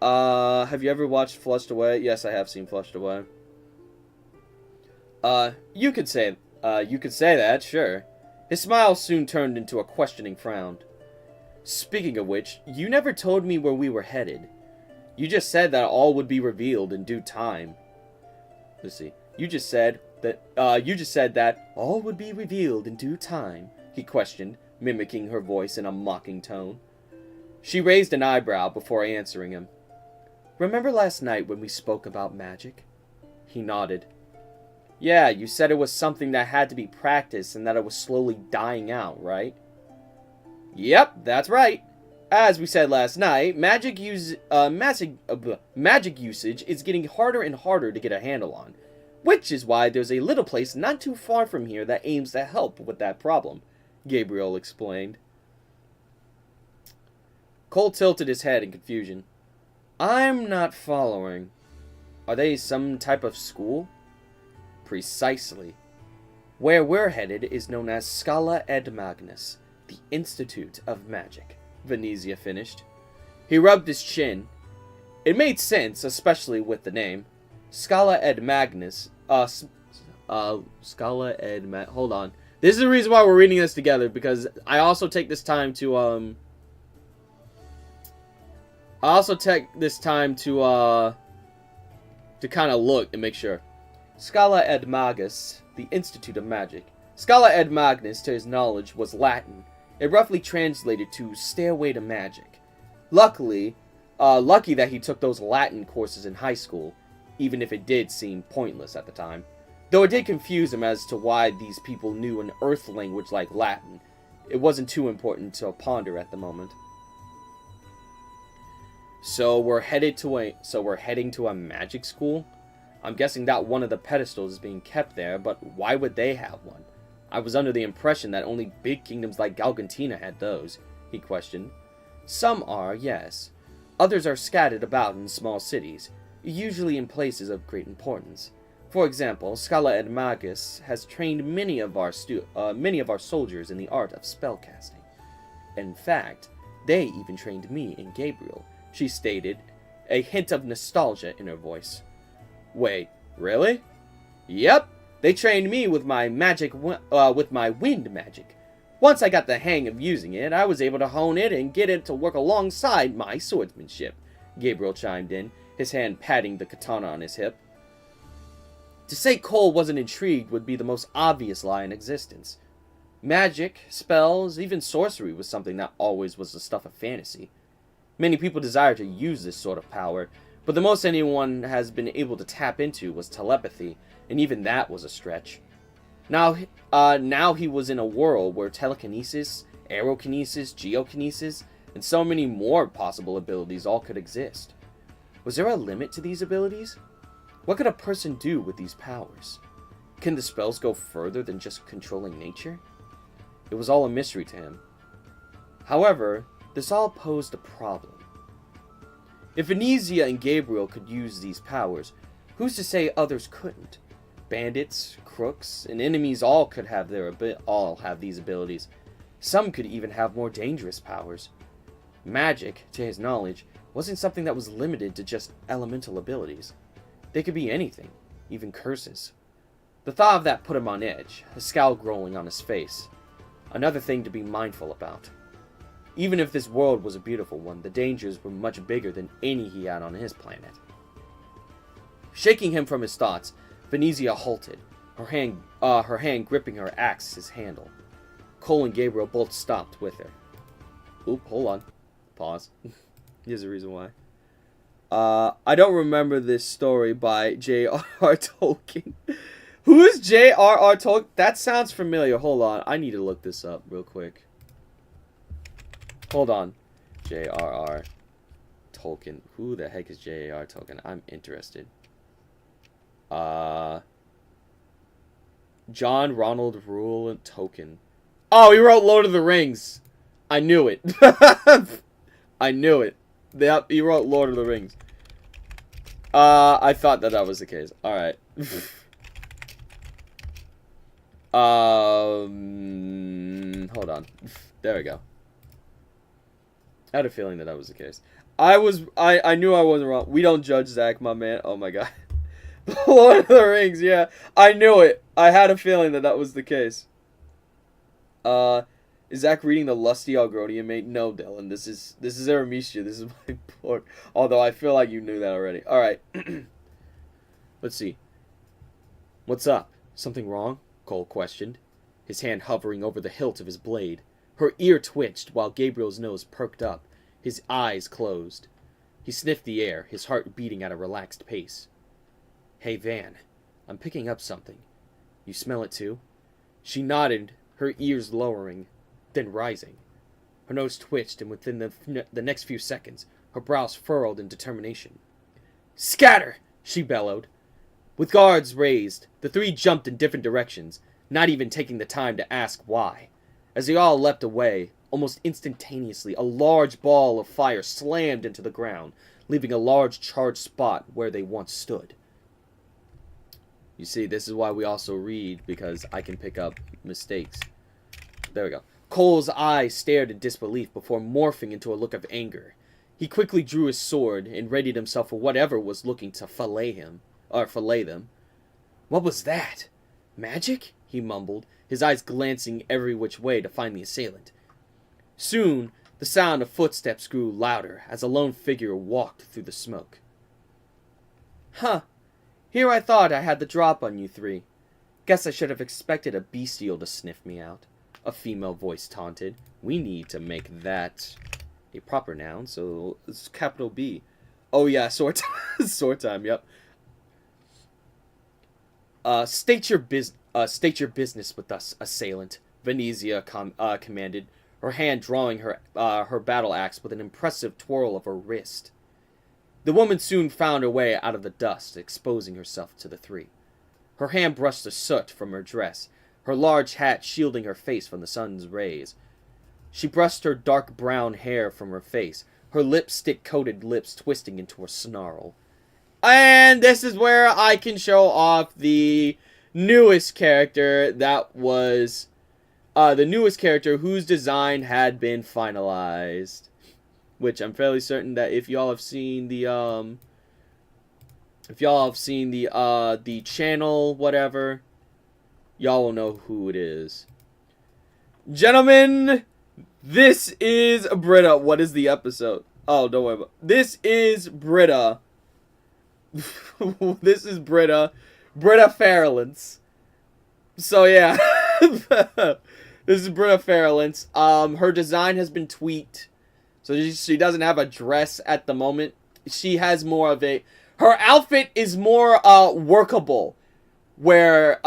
Have you ever watched Flushed Away? Yes, I have seen Flushed Away. You could say that, sure. His smile soon turned into a questioning frown. "Speaking of which, you never told me where we were headed. You just said that all would be revealed in due time." Let's see. You just said that all would be revealed in due time, he questioned, mimicking her voice in a mocking tone. She raised an eyebrow before answering him. "Remember last night when we spoke about magic?" He nodded. "Yeah, you said it was something that had to be practiced and that it was slowly dying out, right?" "Yep, that's right. As we said last night, magic usage is getting harder and harder to get a handle on, which is why there's a little place not too far from here that aims to help with that problem," Gabriel explained. Cole tilted his head in confusion. "I'm not following. Are they some type of school?" "Precisely. Where we're headed is known as Scala Ed Magnus, the Institute of Magic," Venezia finished. He rubbed his chin. It made sense, especially with the name. Scala Ed Magnus, Scala Ed hold on. This is the reason why we're reading this together, because I also take this time to, to kind of look and make sure. Scala Ed Magus, the Institute of Magic. Scala Ed Magnus, to his knowledge, was Latin. It roughly translated to Stairway to Magic. Lucky that he took those Latin courses in high school, even if it did seem pointless at the time. Though it did confuse him as to why these people knew an earth language like Latin. It wasn't too important to ponder at the moment. So we're heading to a magic school? I'm guessing that one of the pedestals is being kept there, but why would they have one? I was under the impression that only big kingdoms like Galgantina had those, he questioned. Some are, yes. Others are scattered about in small cities, usually in places of great importance. For example, Scala Ed Magus has trained many of our soldiers in the art of spellcasting. In fact, they even trained me in Gabriel, she stated, a hint of nostalgia in her voice. Wait, really? Yep, they trained me with my wind magic. Once I got the hang of using it, I was able to hone it and get it to work alongside my swordsmanship, Gabriel chimed in, his hand patting the katana on his hip. To say Cole wasn't intrigued would be the most obvious lie in existence. Magic, spells, even sorcery was something that always was the stuff of fantasy. Many people desire to use this sort of power, but the most anyone has been able to tap into was telepathy, and even that was a stretch. Now he was in a world where telekinesis, aerokinesis, geokinesis, and so many more possible abilities all could exist. Was there a limit to these abilities? What could a person do with these powers? Can the spells go further than just controlling nature? It was all a mystery to him. However, this all posed a problem. If Venezia and Gabriel could use these powers, who's to say others couldn't? Bandits, crooks, and enemies all could have these abilities. Some could even have more dangerous powers. Magic, to his knowledge, wasn't something that was limited to just elemental abilities. They could be anything. even curses. The thought of that put him on edge, a scowl growing on his face. Another thing to be mindful about. Even if this world was a beautiful one, the dangers were much bigger than any he had on his planet. Shaking him from his thoughts, Venezia halted, her hand gripping her axe's handle. Cole and Gabriel both stopped with her. Oop, hold on. Pause. Here's the reason why. I don't remember this story by J.R.R. Tolkien. Who is J.R.R. Tolkien? That sounds familiar. Hold on. I need to look this up real quick. Hold on. J.R.R. Tolkien. Who the heck is J.R.R. Tolkien? I'm interested. John Ronald Reuel Tolkien. Oh, he wrote Lord of the Rings. I knew it. I knew it. Yep, he wrote Lord of the Rings. I thought that was the case. Alright. Hold on. There we go. I had a feeling that was the case. I knew I wasn't wrong. We don't judge Zach, my man. Oh my god. Lord of the Rings, yeah. I knew it. I had a feeling that was the case. Is Zach reading the Lusty Algrodian, mate? No, Dylan. This is Aromecia. This is my book. Although I feel like you knew that already. Alright. Let's see. What's up? Something wrong? Cole questioned, his hand hovering over the hilt of his blade. Her ear twitched while Gabriel's nose perked up, his eyes closed. He sniffed the air, his heart beating at a relaxed pace. Hey, Van. I'm picking up something. You smell it too? She nodded, her ears lowering, then rising. Her nose twitched, and within the next few seconds, her brows furrowed in determination. Scatter! She bellowed. With guards raised, the three jumped in different directions, not even taking the time to ask why. As they all leapt away, almost instantaneously, a large ball of fire slammed into the ground, leaving a large charged spot where they once stood. You see, this is why we also read, because I can pick up mistakes. There we go. Cole's eyes stared in disbelief before morphing into a look of anger. He quickly drew his sword and readied himself for whatever was looking to fillet them. What was that? Magic? He mumbled, his eyes glancing every which way to find the assailant. Soon, the sound of footsteps grew louder as a lone figure walked through the smoke. Huh. Here I thought I had the drop on you three. Guess I should have expected a bestial to sniff me out. A female voice taunted. We need to make that a proper noun, so it's capital B. Oh yeah, sword time. Sword time, yep. State your business with us, assailant, Venezia commanded, her hand drawing her battle axe with an impressive twirl of her wrist. The woman soon found her way out of the dust, exposing herself to the three. Her hand brushed the soot from her dress, her large hat shielding her face from the sun's rays. She brushed her dark brown hair from her face, her lipstick-coated lips twisting into a snarl. And this is where I can show off the newest character that was... the newest character whose design had been finalized. Which I'm fairly certain that if y'all have seen the, the channel, whatever, y'all will know who it is. Gentlemen, this is Britta. What is the episode? Oh, don't worry about it. This is Britta. This is Britta. Britta Farrellance. So, yeah. This is Britta Farrellance. Her design has been tweaked. So she doesn't have a dress at the moment. She has more of a... Her outfit is more workable where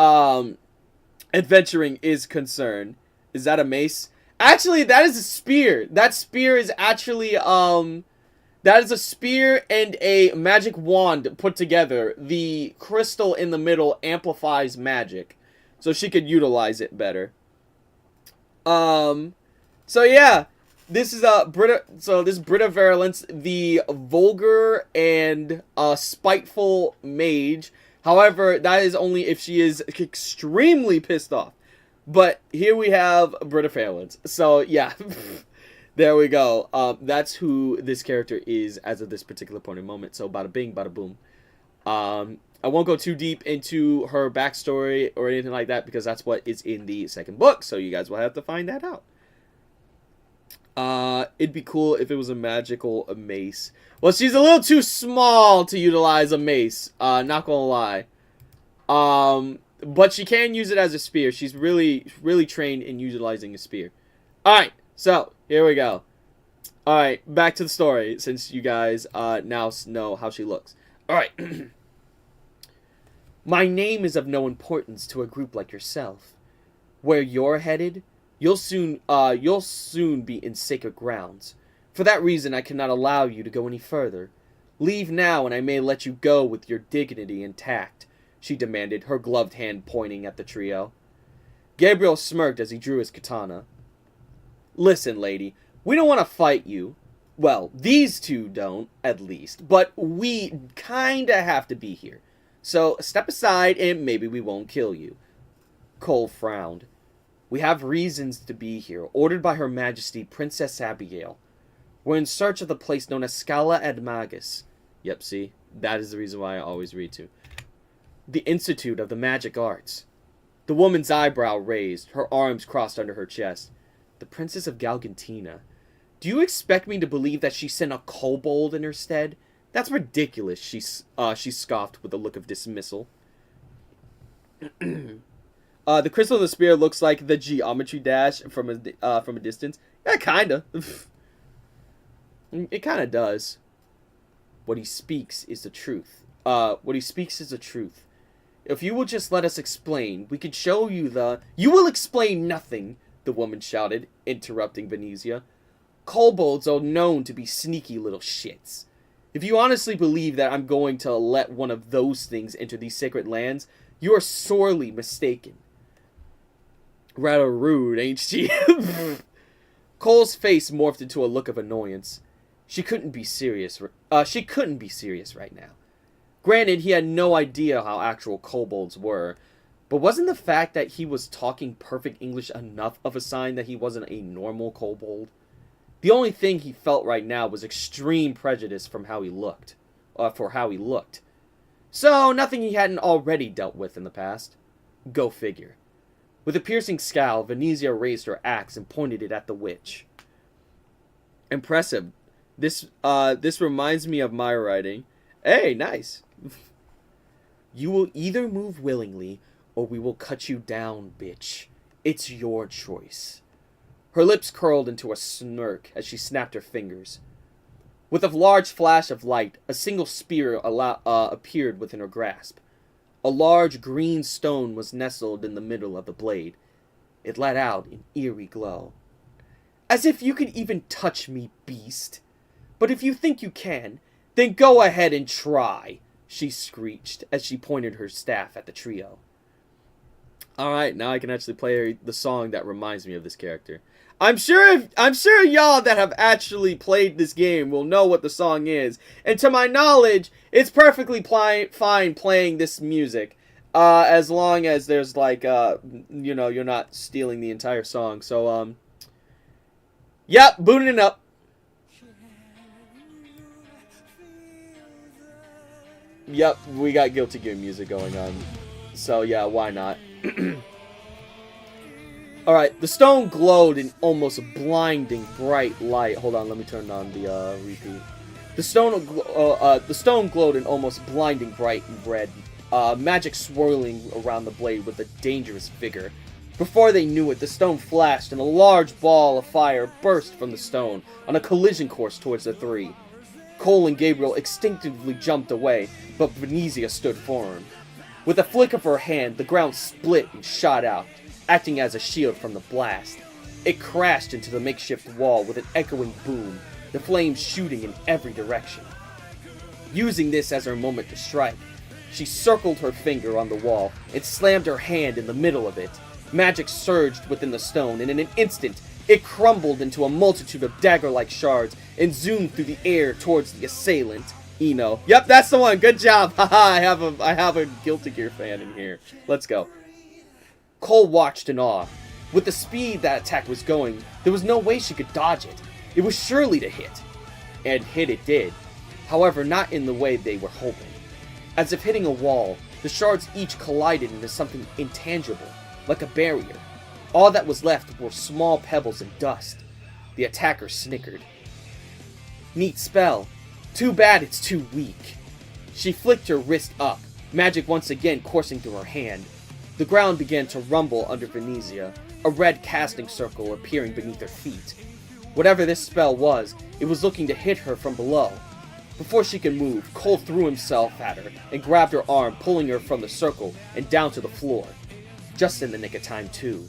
adventuring is concerned. Is that a mace? Actually, that is a spear. That spear is actually... that is a spear and a magic wand put together. The crystal in the middle amplifies magic. So she could utilize it better. So yeah. This is Britta. So this is Britta Farrellance, the vulgar and spiteful mage. However, that is only if she is extremely pissed off. But here we have Britta Farrellance. So yeah, there we go. That's who this character is as of this particular point in moment. So bada bing, bada boom. I won't go too deep into her backstory or anything like that because that's what is in the second book. So you guys will have to find that out. It'd be cool if it was a magical mace. Well, she's a little too small to utilize a mace. Not gonna lie. But she can use it as a spear. She's really trained in utilizing a spear. Alright, so, here we go. Alright, back to the story, since you guys, now know how she looks. Alright. My name is of no importance to a group like yourself. Where you're headed, you'll soon be in sacred grounds. For that reason, I cannot allow you to go any further. Leave now, and I may let you go with your dignity intact, she demanded, her gloved hand pointing at the trio. Gabriel smirked as he drew his katana. Listen, lady, we don't want to fight you. Well, these two don't, at least, but we kinda have to be here. So, step aside and maybe we won't kill you. Cole frowned. We have reasons to be here, ordered by Her Majesty Princess Abigail. We're in search of the place known as Scala ad Magus. Yep, see? That is the reason why I always read to. The Institute of the Magic Arts. The woman's eyebrow raised, her arms crossed under her chest. The Princess of Galgantina. Do you expect me to believe that she sent a kobold in her stead? That's ridiculous, she scoffed with a look of dismissal. The crystal of the spear looks like the geometry dash from a distance. Yeah, kinda. It kinda does. What he speaks is the truth. If you will just let us explain, we could show you the... You will explain nothing, the woman shouted, interrupting Venezia. Kobolds are known to be sneaky little shits. If you honestly believe that I'm going to let one of those things enter these sacred lands, you are sorely mistaken. Rather rude, ain't she? Cole's face morphed into a look of annoyance. She couldn't be serious right now. Granted, he had no idea how actual kobolds were, but wasn't the fact that he was talking perfect English enough of a sign that he wasn't a normal kobold? The only thing he felt right now was extreme prejudice for how he looked. So, nothing he hadn't already dealt with in the past. Go figure. With a piercing scowl, Venezia raised her axe and pointed it at the witch. Impressive. This reminds me of my writing. Hey, nice. You will either move willingly, or we will cut you down, bitch. It's your choice. Her lips curled into a smirk as she snapped her fingers. With a large flash of light, a single spear appeared within her grasp. A large green stone was nestled in the middle of the blade. It let out an eerie glow. As if you could even touch me, beast. But if you think you can, then go ahead and try, she screeched as she pointed her staff at the trio. Alright, now I can actually play the song that reminds me of this character. I'm sure y'all that have actually played this game will know what the song is. And to my knowledge, it's perfectly fine playing this music. As long as there's like, you're not stealing the entire song. So, yep, booting it up. Yep, we got Guilty Gear music going on. So, yeah, why not? Alright, the stone glowed in almost blinding bright light. Hold on, let me turn on the repeat. The stone glowed in almost blinding bright red, magic swirling around the blade with a dangerous vigor. Before they knew it, the stone flashed and a large ball of fire burst from the stone on a collision course towards the three. Cole and Gabriel instinctively jumped away, but Venezia stood firm. With a flick of her hand, the ground split and shot out, acting as a shield from the blast. It crashed into the makeshift wall with an echoing boom, the flames shooting in every direction. Using this as her moment to strike, she circled her finger on the wall and slammed her hand in the middle of it. Magic surged within the stone, and in an instant, it crumbled into a multitude of dagger-like shards and zoomed through the air towards the assailant, Eno. Yep, that's the one. Good job. Haha, I have a Guilty Gear fan in here. Let's go. Cole watched in awe. With the speed that attack was going, there was no way she could dodge it. It was surely to hit. And hit it did. However, not in the way they were hoping. As if hitting a wall, the shards each collided into something intangible, like a barrier. All that was left were small pebbles and dust. The attacker snickered. Neat spell. Too bad it's too weak. She flicked her wrist up, magic once again coursing through her hand. The ground began to rumble under Venezia, a red casting circle appearing beneath her feet. Whatever this spell was, it was looking to hit her from below. Before she could move, Cole threw himself at her and grabbed her arm, pulling her from the circle and down to the floor. Just in the nick of time, too.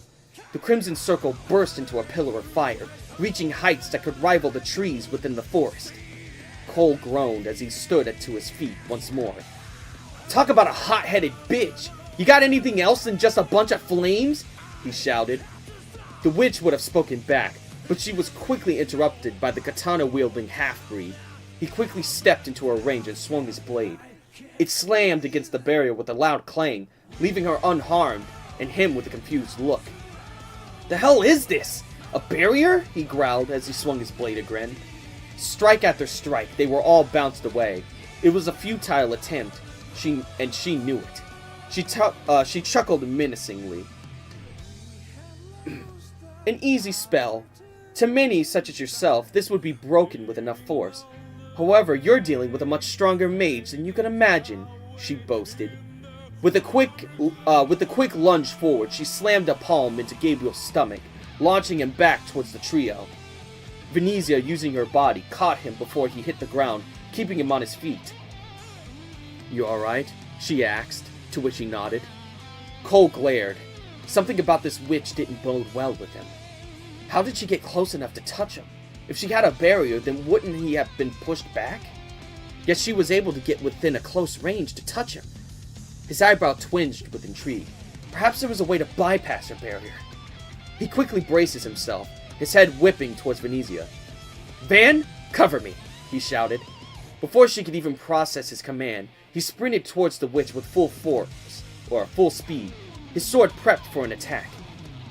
The crimson circle burst into a pillar of fire, reaching heights that could rival the trees within the forest. Cole groaned as he stood to his feet once more. Talk about a hot-headed bitch! You got anything else than just a bunch of flames? He shouted. The witch would have spoken back, but she was quickly interrupted by the katana-wielding half-breed. He quickly stepped into her range and swung his blade. It slammed against the barrier with a loud clang, leaving her unharmed, and him with a confused look. The hell is this? A barrier? He growled as he swung his blade again. Strike after strike, they were all bounced away. It was a futile attempt, and she knew it. She chuckled menacingly. An easy spell. To many, such as yourself, this would be broken with enough force. However, you're dealing with a much stronger mage than you can imagine, she boasted. With a quick lunge forward, she slammed a palm into Gabriel's stomach, launching him back towards the trio. Venezia, using her body, caught him before he hit the ground, keeping him on his feet. You alright? She asked, to which he nodded. Cole glared. Something about this witch didn't bode well with him. How did she get close enough to touch him? If she had a barrier, then wouldn't he have been pushed back? Yet she was able to get within a close range to touch him. His eyebrow twinged with intrigue. Perhaps there was a way to bypass her barrier. He quickly braces himself, his head whipping towards Venezia. Van, cover me, he shouted. Before she could even process his command, he sprinted towards the witch with full force, or full speed, his sword prepped for an attack.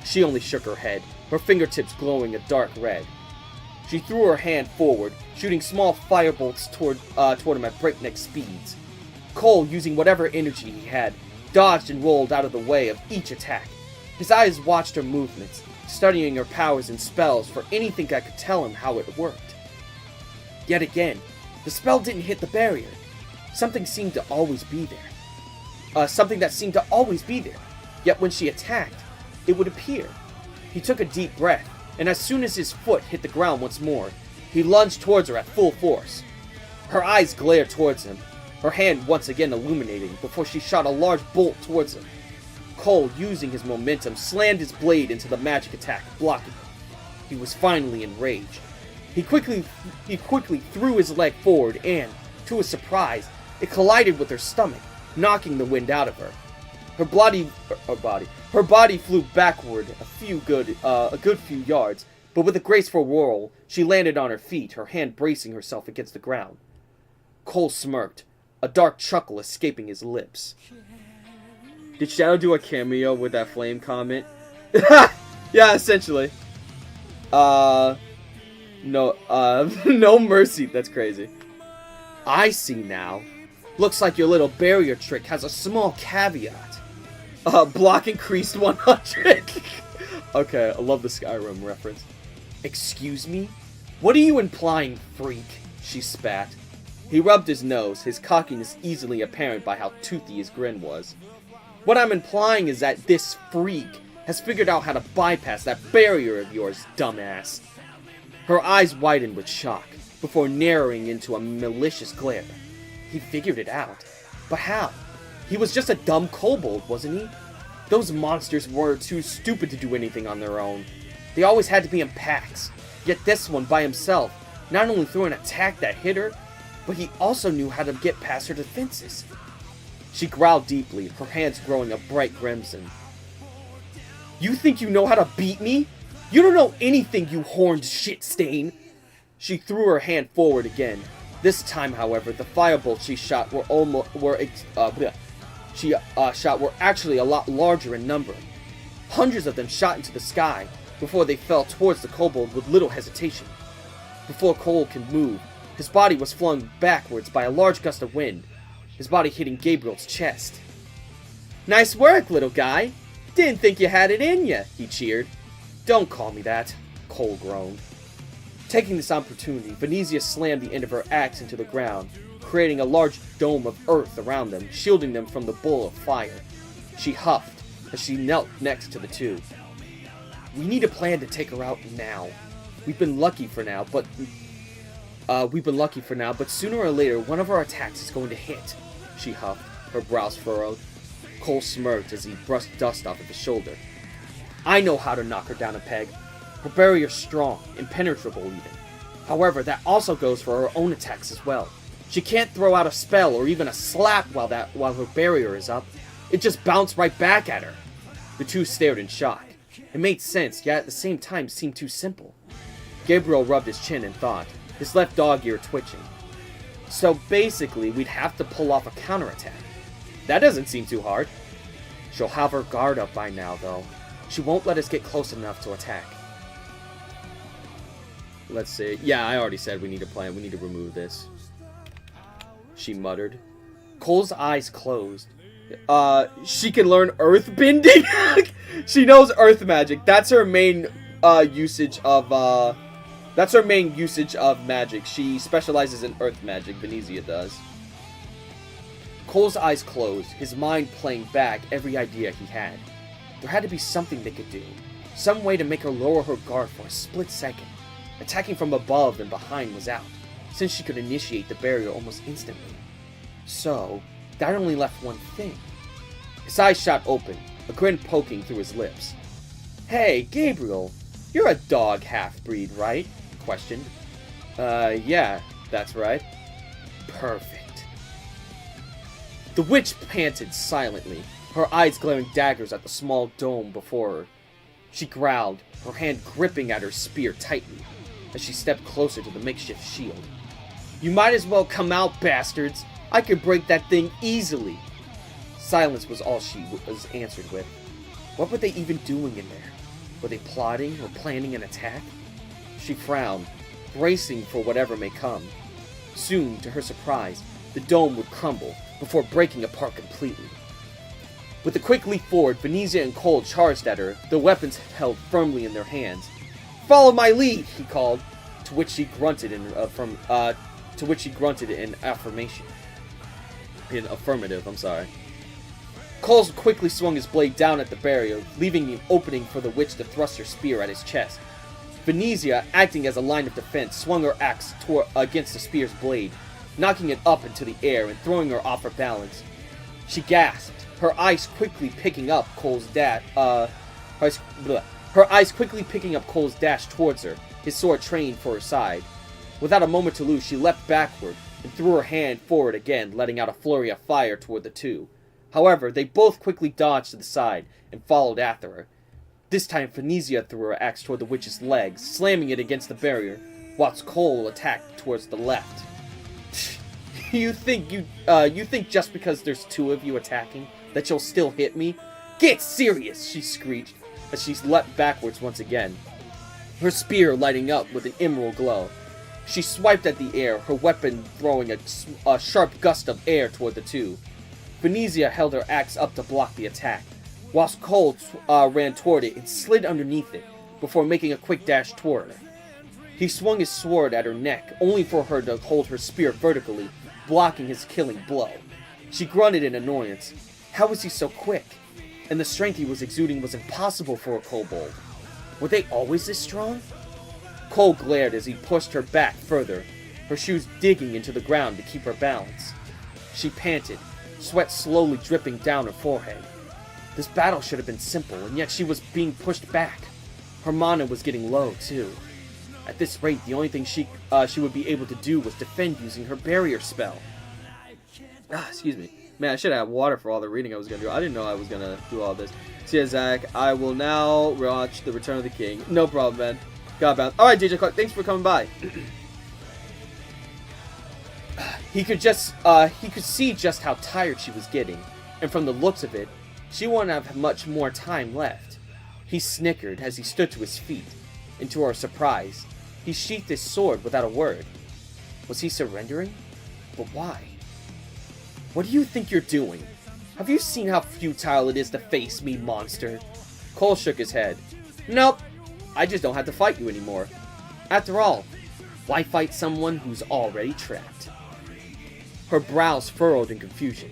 She only shook her head, her fingertips glowing a dark red. She threw her hand forward, shooting small firebolts toward him at breakneck speeds. Cole, using whatever energy he had, dodged and rolled out of the way of each attack. His eyes watched her movements, studying her powers and spells for anything that could tell him how it worked. Yet again, the spell didn't hit the barrier. Something seemed to always be there. Something that seemed to always be there. Yet when she attacked, it would appear. He took a deep breath, and as soon as his foot hit the ground once more, he lunged towards her at full force. Her eyes glared towards him, her hand once again illuminating before she shot a large bolt towards him. Cole, using his momentum, slammed his blade into the magic attack, blocking him. He was finally enraged. He quickly threw his leg forward and, to his surprise, it collided with her stomach, knocking the wind out of her. Her body flew backward a good few yards, but with a graceful roll, she landed on her feet, her hand bracing herself against the ground. Cole smirked, a dark chuckle escaping his lips. Did Shadow do a cameo with that flame comment? Yeah, essentially. No mercy. That's crazy. I see now. Looks like your little barrier trick has a small caveat. Block increased 100. Okay, I love the Skyrim reference. Excuse me? What are you implying, freak? She spat. He rubbed his nose, his cockiness easily apparent by how toothy his grin was. What I'm implying is that this freak has figured out how to bypass that barrier of yours, dumbass. Her eyes widened with shock, before narrowing into a malicious glare. He figured it out. But how? He was just a dumb kobold, wasn't he? Those monsters were too stupid to do anything on their own. They always had to be in packs. Yet this one, by himself, not only threw an attack that hit her, but he also knew how to get past her defenses. She growled deeply, her hands growing a bright crimson. You think you know how to beat me? You don't know anything, you horned shit stain! She threw her hand forward again. This time, however, the firebolts she shot were actually a lot larger in number. Hundreds of them shot into the sky before they fell towards the kobold with little hesitation. Before Cole could move, his body was flung backwards by a large gust of wind. his body hitting Gabriel's chest. "Nice work, little guy. Didn't think you had it in ya," he cheered. "Don't call me that," Cole groaned. Taking this opportunity, Venezia slammed the end of her axe into the ground, creating a large dome of earth around them, shielding them from the bolt of fire. She huffed as she knelt next to the two. "We need a plan to take her out now. We've been lucky for now, but sooner or later, one of our attacks is going to hit," she huffed, her brows furrowed. Cole smirked as he brushed dust off of his shoulder. "I know how to knock her down a peg. Her barrier's strong, impenetrable even. However, that also goes for her own attacks as well. She can't throw out a spell or even a slap while her barrier is up. It just bounced right back at her." The two stared in shock. It made sense, yet at the same time seemed too simple. Gabriel rubbed his chin and thought, his left dog ear twitching. "So basically, we'd have to pull off a counterattack. That doesn't seem too hard." "She'll have her guard up by now, though. She won't let us get close enough to attack." Let's see. Yeah, I already said we need a plan. We need to remove this, she muttered. Cole's eyes closed. She can learn earth bending? She knows earth magic. That's her main usage of magic. She specializes in earth magic. Venezia does. Cole's eyes closed, his mind playing back every idea he had. There had to be something they could do. Some way to make her lower her guard for a split second. Attacking from above and behind was out, since she could initiate the barrier almost instantly. So, that only left one thing. His eyes shot open, a grin poking through his lips. "Hey, Gabriel, you're a dog half-breed, right?" he questioned. Yeah, that's right." "Perfect." The witch panted silently, her eyes glaring daggers at the small dome before her. She growled, her hand gripping at her spear tightly, as she stepped closer to the makeshift shield. "You might as well come out, bastards! I could break that thing easily!" Silence was all she was answered with. What were they even doing in there? Were they plotting or planning an attack? She frowned, bracing for whatever may come. Soon, to her surprise, the dome would crumble before breaking apart completely. With a quick leap forward, Venezia and Cole charged at her, their weapons held firmly in their hands. "Follow my lead!" he called, to which she grunted in affirmation. In affirmative, I'm sorry. Cole quickly swung his blade down at the barrier, leaving an opening for the witch to thrust her spear at his chest. Venezia, acting as a line of defense, swung her axe against the spear's blade, knocking it up into the air and throwing her off her balance. She gasped, her eyes quickly picking up Cole's dash towards her, his sword trained for her side. Without a moment to lose, she leapt backward and threw her hand forward again, letting out a flurry of fire toward the two. However, they both quickly dodged to the side and followed after her. This time, Venezia threw her axe toward the witch's legs, slamming it against the barrier, whilst Cole attacked towards the left. You think just because there's two of you attacking that you'll still hit me? Get serious, she screeched as she leapt backwards once again, her spear lighting up with an emerald glow. She swiped at the air, her weapon throwing a sharp gust of air toward the two. Venezia held her axe up to block the attack, whilst Cole ran toward it and slid underneath it, before making a quick dash toward her. He swung his sword at her neck, only for her to hold her spear vertically, blocking his killing blow. She grunted in annoyance. How was he so quick? And the strength he was exuding was impossible for a kobold. Were they always this strong? Cole glared as he pushed her back further, her shoes digging into the ground to keep her balance. She panted, sweat slowly dripping down her forehead. This battle should have been simple, and yet she was being pushed back. Her mana was getting low, too. At this rate, the only thing she would be able to do was defend using her barrier spell. Excuse me. Man, I should have water for all the reading I was going to do. I didn't know I was going to do all this. See ya, Zach. I will now watch The Return of the King. No problem, man. Godbound. Alright, DJ Clark, thanks for coming by. He could see just how tired she was getting, and from the looks of it, she wouldn't have much more time left. He snickered as he stood to his feet, and to our surprise, he sheathed his sword without a word. Was he surrendering? But why? What do you think you're doing? Have you seen how futile it is to face me, monster? Cole shook his head. Nope. I just don't have to fight you anymore. After all, why fight someone who's already trapped? Her brows furrowed in confusion.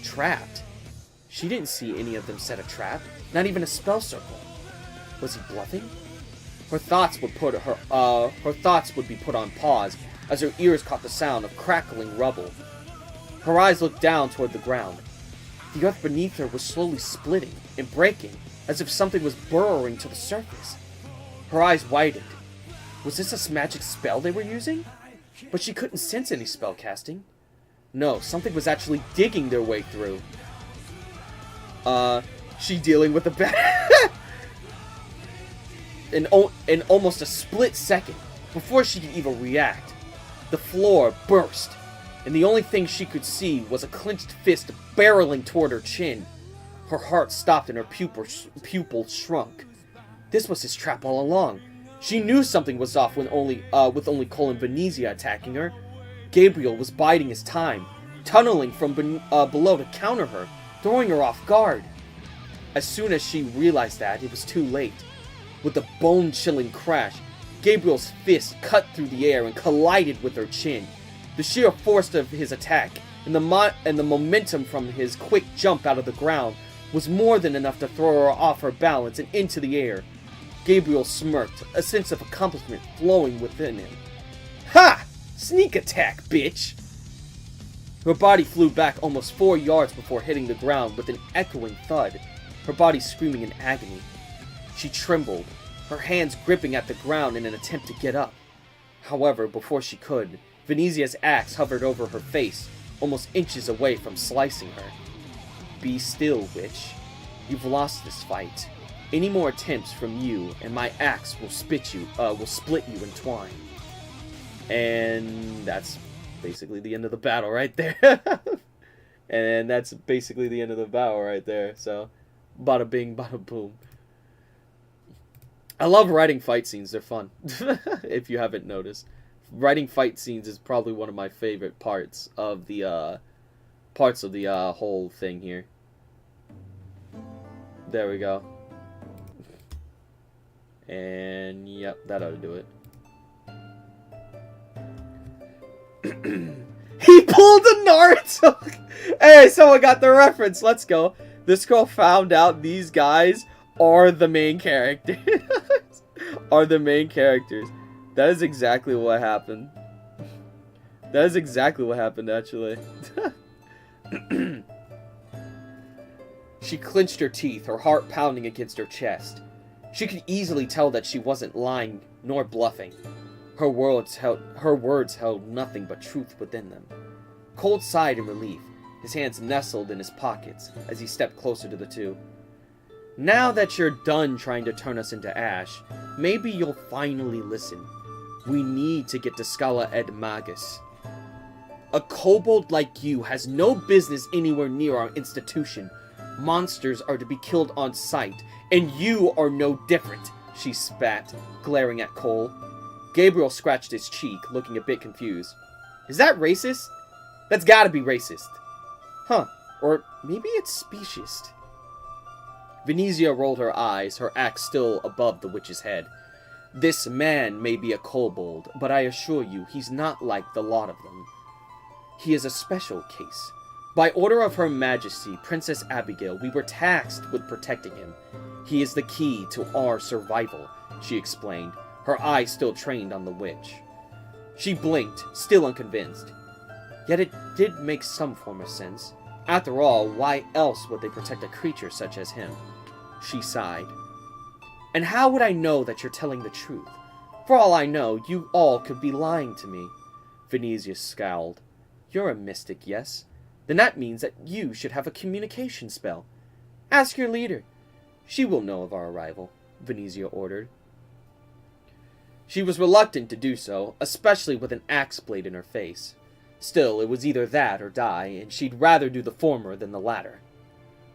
Trapped? She didn't see any of them set a trap, not even a spell circle. Was he bluffing? Her thoughts would be put on pause as her ears caught the sound of crackling rubble. Her eyes looked down toward the ground. The earth beneath her was slowly splitting and breaking, as if something was burrowing to the surface. Her eyes widened. Was this a magic spell they were using? But she couldn't sense any spell casting. No, something was actually digging their way through. She dealing with a bat. In almost a split second, before she could even react, the floor burst, and the only thing she could see was a clenched fist barreling toward her chin. Her heart stopped and her pupil shrunk. This was his trap all along. She knew something was off with only Cole and Venezia attacking her. Gabriel was biding his time, tunneling from below to counter her, throwing her off guard. As soon as she realized that, it was too late. With a bone-chilling crash, Gabriel's fist cut through the air and collided with her chin. The sheer force of his attack and the momentum from his quick jump out of the ground was more than enough to throw her off her balance and into the air. Gabriel smirked, a sense of accomplishment flowing within him. Ha! Sneak attack, bitch! Her body flew back almost 4 yards before hitting the ground with an echoing thud, her body screaming in agony. She trembled, her hands gripping at the ground in an attempt to get up. However, before she could, Venezia's axe hovered over her face, almost inches away from slicing her. Be still, witch. You've lost this fight. Any more attempts from you, and my axe will split you in twine. And that's basically the end of the battle right there. And that's basically the end of the battle right there. So, bada bing, bada boom. I love writing fight scenes. They're fun. If you haven't noticed. Writing fight scenes is probably one of my favorite parts of the whole thing here. There we go. And yep, that ought to do it. He pulled a Naruto! Hey, someone got the reference. Let's go. This girl found out these guys are the main characters. Are the main characters. That is exactly what happened. That is exactly what happened, actually. She clenched her teeth, her heart pounding against her chest. She could easily tell that she wasn't lying nor bluffing. Her words held nothing but truth within them. Cole sighed in relief, his hands nestled in his pockets as he stepped closer to the two. Now that you're done trying to turn us into ash, maybe you'll finally listen. We need to get to Scala Ed Magus. A kobold like you has no business anywhere near our institution. Monsters are to be killed on sight, and you are no different, she spat, glaring at Cole. Gabriel scratched his cheek, looking a bit confused. Is that racist? That's gotta be racist. Huh, or maybe it's speciest. Venezia rolled her eyes, her axe still above the witch's head. This man may be a kobold, but I assure you he's not like the lot of them. He is a special case. By order of Her Majesty, Princess Abigail, we were tasked with protecting him. He is the key to our survival, she explained, her eyes still trained on the witch. She blinked, still unconvinced. Yet it did make some form of sense. After all, why else would they protect a creature such as him? She sighed. And how would I know that you're telling the truth? For all I know, you all could be lying to me. Venezia scowled. You're a mystic, yes? Then that means that you should have a communication spell. Ask your leader. She will know of our arrival, Venezia ordered. She was reluctant to do so, especially with an axe blade in her face. Still, it was either that or die, and she'd rather do the former than the latter.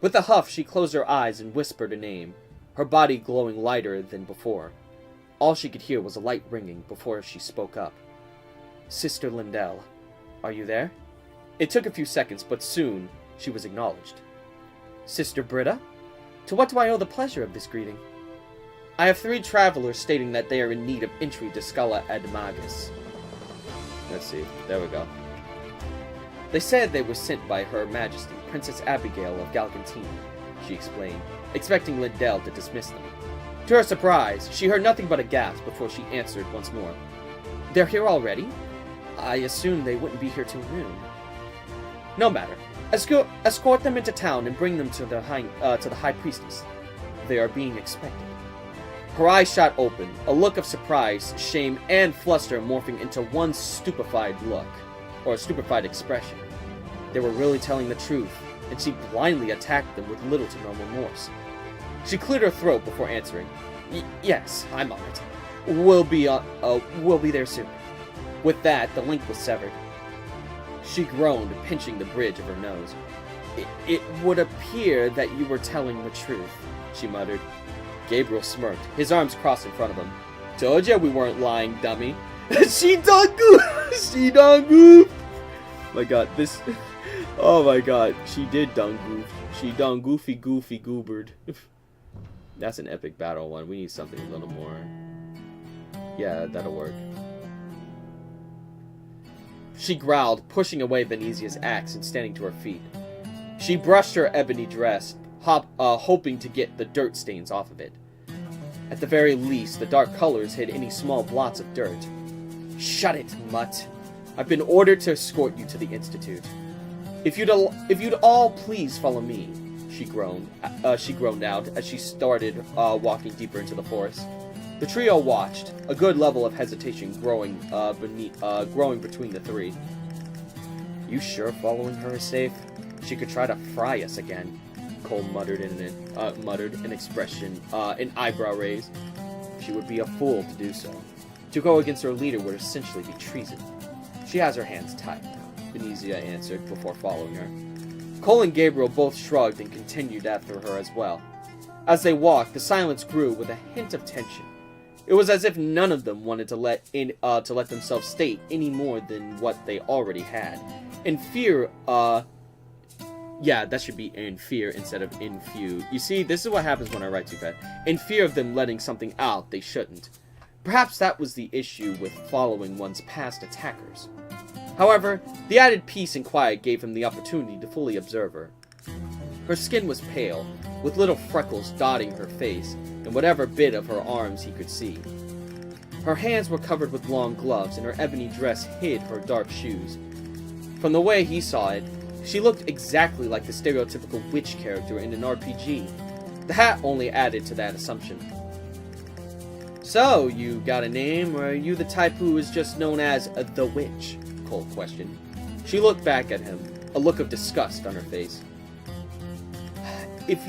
With a huff, she closed her eyes and whispered a name, her body glowing lighter than before. All she could hear was a light ringing before she spoke up. Sister Lindell, are you there? It took a few seconds, but soon she was acknowledged. Sister Britta? To what do I owe the pleasure of this greeting? I have 3 travelers stating that they are in need of entry to Scala ad Magus. Let's see. There we go. They said they were sent by Her Majesty, Princess Abigail of Galgantine, she explained, expecting Lindell to dismiss them. To her surprise, she heard nothing but a gasp before she answered once more. They're here already? I assumed they wouldn't be here till noon. No matter. Escort them into town and bring them to the High Priestess. They are being expected. Her eyes shot open, a look of surprise, shame, and fluster morphing into one stupefied look, or a stupefied expression. They were really telling the truth, and she blindly attacked them with little to no remorse. She cleared her throat before answering. Yes, I'm on it. We'll be there soon. With that, the link was severed. She groaned, pinching the bridge of her nose. It would appear that you were telling the truth, she muttered. Gabriel smirked, his arms crossed in front of him. Told ya we weren't lying, dummy. She done goof! She done goof! My god, this... Oh my god, she did done goof. She done goofy goobered. That's an epic battle one. We need something a little more... Yeah, that'll work. She growled, pushing away Venezia's axe and standing to her feet. She brushed her ebony dress, hoping to get the dirt stains off of it. At the very least, the dark colors hid any small blots of dirt. Shut it, mutt. I've been ordered to escort you to the Institute. If you'd all please follow me, she groaned out as she started walking deeper into the forest. The trio watched, a good level of hesitation growing between the 3. You sure following her is safe? She could try to fry us again. Cole muttered an expression, an eyebrow raise. She would be a fool to do so. To go against her leader would essentially be treason. She has her hands tied now, Venezia answered before following her. Cole and Gabriel both shrugged and continued after her as well. As they walked, the silence grew with a hint of tension. It was as if none of them wanted to let themselves state any more than what they already had. In fear, yeah, that should be in fear instead of in few. You see, this is what happens when I write too fast. In fear of them letting something out they shouldn't. Perhaps that was the issue with following one's past attackers. However, the added peace and quiet gave him the opportunity to fully observe her. Her skin was pale, with little freckles dotting her face and whatever bit of her arms he could see. Her hands were covered with long gloves, and her ebony dress hid her dark shoes. From the way he saw it, she looked exactly like the stereotypical witch character in an RPG. The hat only added to that assumption. So, you got a name, or are you the type who is just known as the witch? Cole questioned. She looked back at him, a look of disgust on her face. If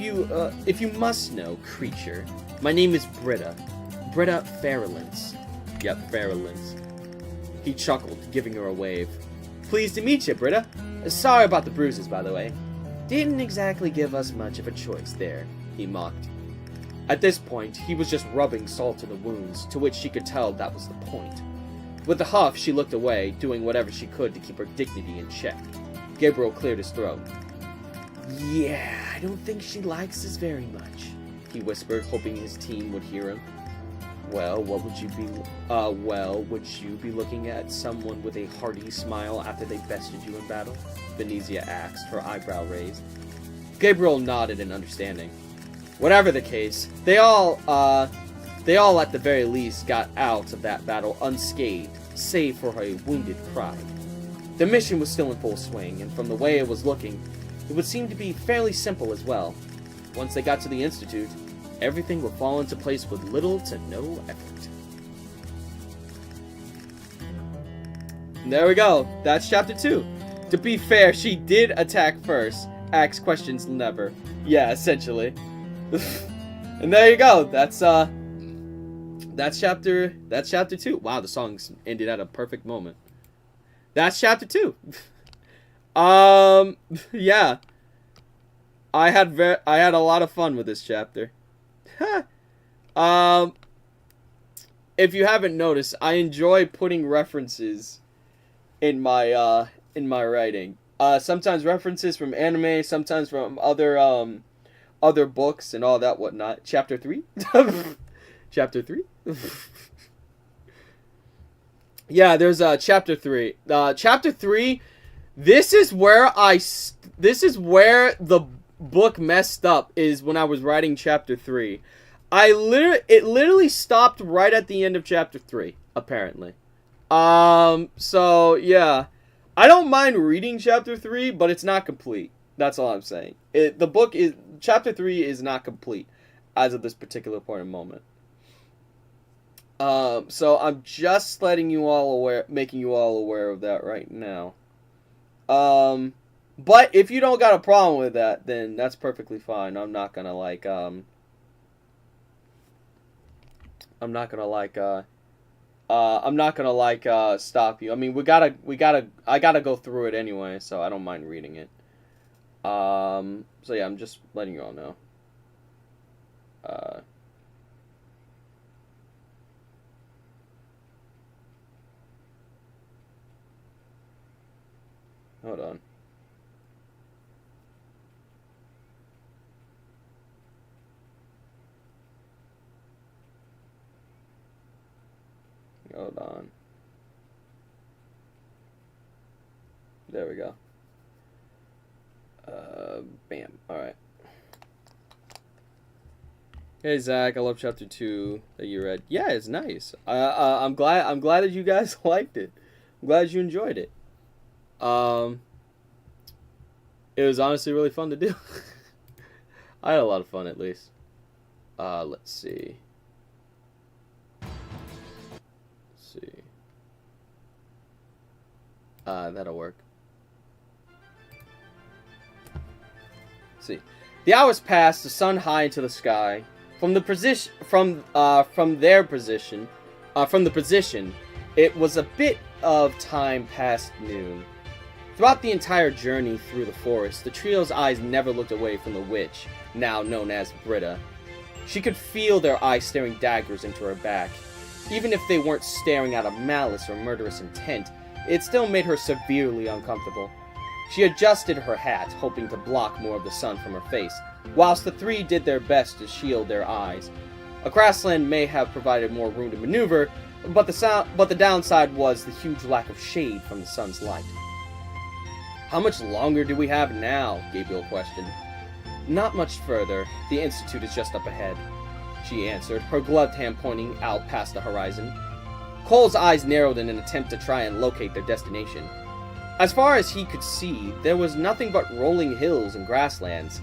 you must know, creature, my name is Britta. Britta Farrelance. Yep, Farrelance. He chuckled, giving her a wave. Pleased to meet you, Britta. Sorry about the bruises, by the way. Didn't exactly give us much of a choice there, he mocked. At this point, he was just rubbing salt in the wounds, to which she could tell that was the point. With a huff, she looked away, doing whatever she could to keep her dignity in check. Gabriel cleared his throat. Yeah, I don't think she likes us very much, he whispered, hoping his team would hear him. Well, would you be looking at someone with a hearty smile after they bested you in battle? Venezia asked, her eyebrow raised. Gabriel nodded in understanding. Whatever the case, they all at the very least got out of that battle unscathed, save for a wounded pride. The mission was still in full swing, and from the way it was looking, it would seem to be fairly simple as well. Once they got to the Institute, everything would fall into place with little to no effort. And there we go. That's chapter 2. To be fair, she did attack first. Ask questions never. Yeah, essentially. And there you go. That's chapter 2. Wow, the song's ended at a perfect moment. That's chapter 2. Yeah. I had a lot of fun with this chapter. If you haven't noticed, I enjoy putting references in my writing. Sometimes references from anime, sometimes from other books and all that whatnot. Chapter 3? Chapter 3? Yeah, there's chapter 3. Chapter 3, this is where the book messed up, is when I was writing chapter 3. It literally stopped right at the end of chapter 3, apparently. So yeah. I don't mind reading chapter 3, but it's not complete. That's all I'm saying. Chapter 3 is not complete as of this particular point in moment. So I'm just making you all aware of that right now. But if you don't got a problem with that, then that's perfectly fine. I'm not gonna stop you. I mean, I gotta go through it anyway, so I don't mind reading it. So yeah, I'm just letting you all know. Hold on. Hold on. There we go. Bam. Alright. Hey Zach, I love chapter 2 that you read. Yeah, it's nice. I'm glad that you guys liked it. I'm glad you enjoyed it. It was honestly really fun to do. I had a lot of fun, at least. Let's see. That'll work. Let's see. The hours passed, the sun high into the sky. From the position, it was a bit of time past noon. Throughout the entire journey through the forest, the trio's eyes never looked away from the witch, now known as Britta. She could feel their eyes staring daggers into her back. Even if they weren't staring out of malice or murderous intent, it still made her severely uncomfortable. She adjusted her hat, hoping to block more of the sun from her face, whilst the three did their best to shield their eyes. A grassland may have provided more room to maneuver, but the downside was the huge lack of shade from the sun's light. "How much longer do we have now?" Gabriel questioned. "Not much further. The Institute is just up ahead," she answered, her gloved hand pointing out past the horizon. Cole's eyes narrowed in an attempt to try and locate their destination. As far as he could see, there was nothing but rolling hills and grasslands.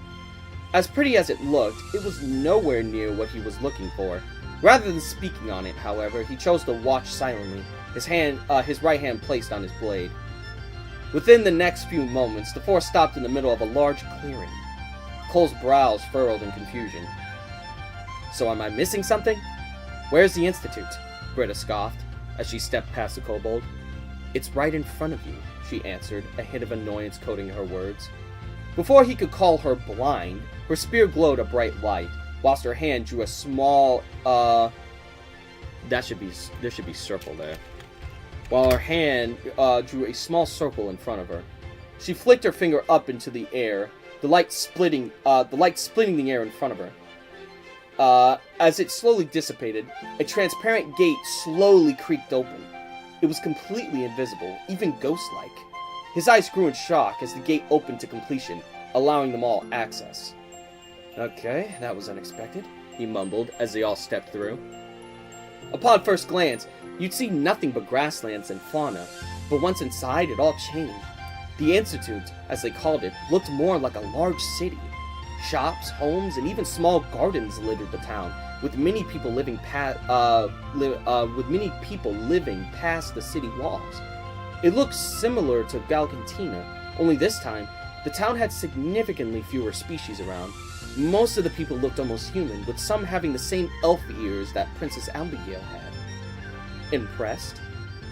As pretty as it looked, it was nowhere near what he was looking for. Rather than speaking on it, however, he chose to watch silently, his right hand placed on his blade. Within the next few moments, the four stopped in the middle of a large clearing. Cole's brows furrowed in confusion. "So am I missing something? Where's the Institute?" Britta scoffed, as she stepped past the kobold. "It's right in front of you," she answered, a hint of annoyance coating her words. Before he could call her blind, her spear glowed a bright light, whilst her hand drew a small, there should be circle there. While her hand drew a small circle in front of her. She flicked her finger up into the air, the light splitting the air in front of her. As it slowly dissipated, a transparent gate slowly creaked open. It was completely invisible, even ghost-like. His eyes grew in shock as the gate opened to completion, allowing them all access. "Okay, that was unexpected," he mumbled as they all stepped through. Upon first glance, you'd see nothing but grasslands and fauna, but once inside, it all changed. The Institute, as they called it, looked more like a large city. Shops, homes, and even small gardens littered the town, with many people living past the city walls. It looked similar to Galcantina, only this time, the town had significantly fewer species around. Most of the people looked almost human, with some having the same elf ears that Princess Abigail had. Impressed?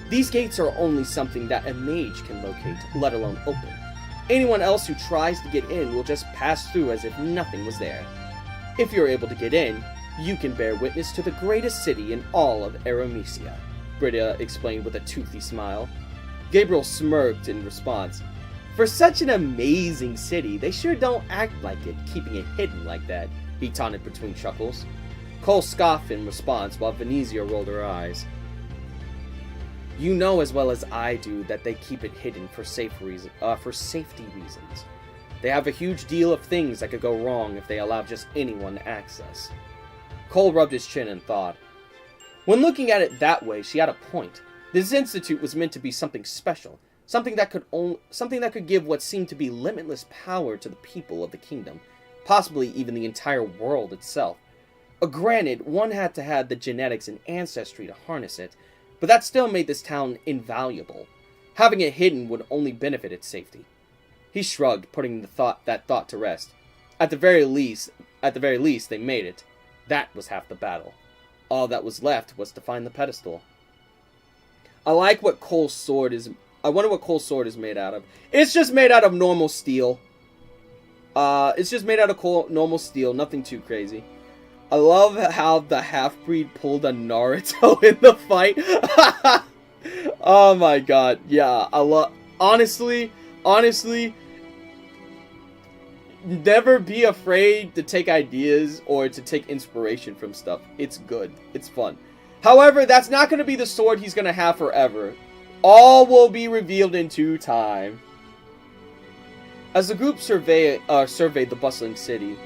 These gates are only something that a mage can locate, let alone open. Anyone else who tries to get in will just pass through as if nothing was there. If you're able to get in, you can bear witness to the greatest city in all of Aromecia, Britta explained with a toothy smile. Gabriel smirked in response. For such an amazing city, they sure don't act like it, keeping it hidden like that, he taunted between chuckles. Cole scoffed in response while Venezia rolled her eyes. You know as well as I do that they keep it hidden for safety reasons. They have a huge deal of things that could go wrong if they allow just anyone access. Cole rubbed his chin and thought. When looking at it that way, she had a point. This institute was meant to be something special, something that could give what seemed to be limitless power to the people of the kingdom, possibly even the entire world itself. Granted, one had to have the genetics and ancestry to harness it, but that still made this town invaluable. Having it hidden would only benefit its safety. He shrugged, putting that thought to rest. At the very least, they made it. That was half the battle. All that was left was to find the pedestal. I wonder what Cole's sword is made out of. It's just made out of normal steel. Normal steel, nothing too crazy. I love how the half-breed pulled a Naruto in the fight. Oh my god, yeah, honestly, never be afraid to take ideas or to take inspiration from stuff. It's good, it's fun. However, that's not going to be the sword he's going to have forever. All will be revealed in due time. As the group surveyed the bustling city,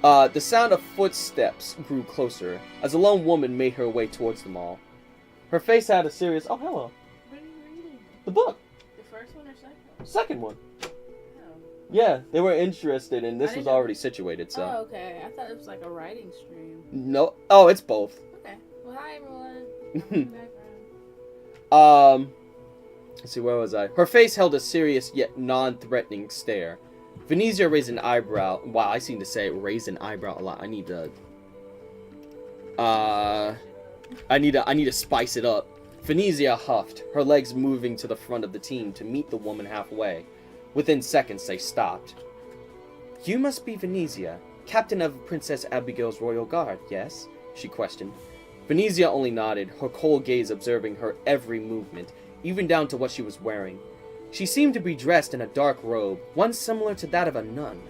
the sound of footsteps grew closer as a lone woman made her way towards them all. Her face had a serious... Oh, hello. What are you reading? The book. The first one or second one? Second one. Oh. Yeah, they were interested, and this was already situated, so... Oh, okay. I thought it was like a writing stream. No. Oh, it's both. Okay. Well, hi, everyone. I'm in the background. Let's see, where was I? Her face held a serious yet non-threatening stare. Venezia raised an eyebrow. Wow, I seem to say raise an eyebrow a lot. I need to spice it up. Venezia huffed, her legs moving to the front of the team to meet the woman halfway. Within seconds, they stopped. You must be Venezia, captain of Princess Abigail's royal guard, yes? She questioned. Venezia only nodded, her cold gaze observing her every movement, even down to what she was wearing. She seemed to be dressed in a dark robe, one similar to that of a nun.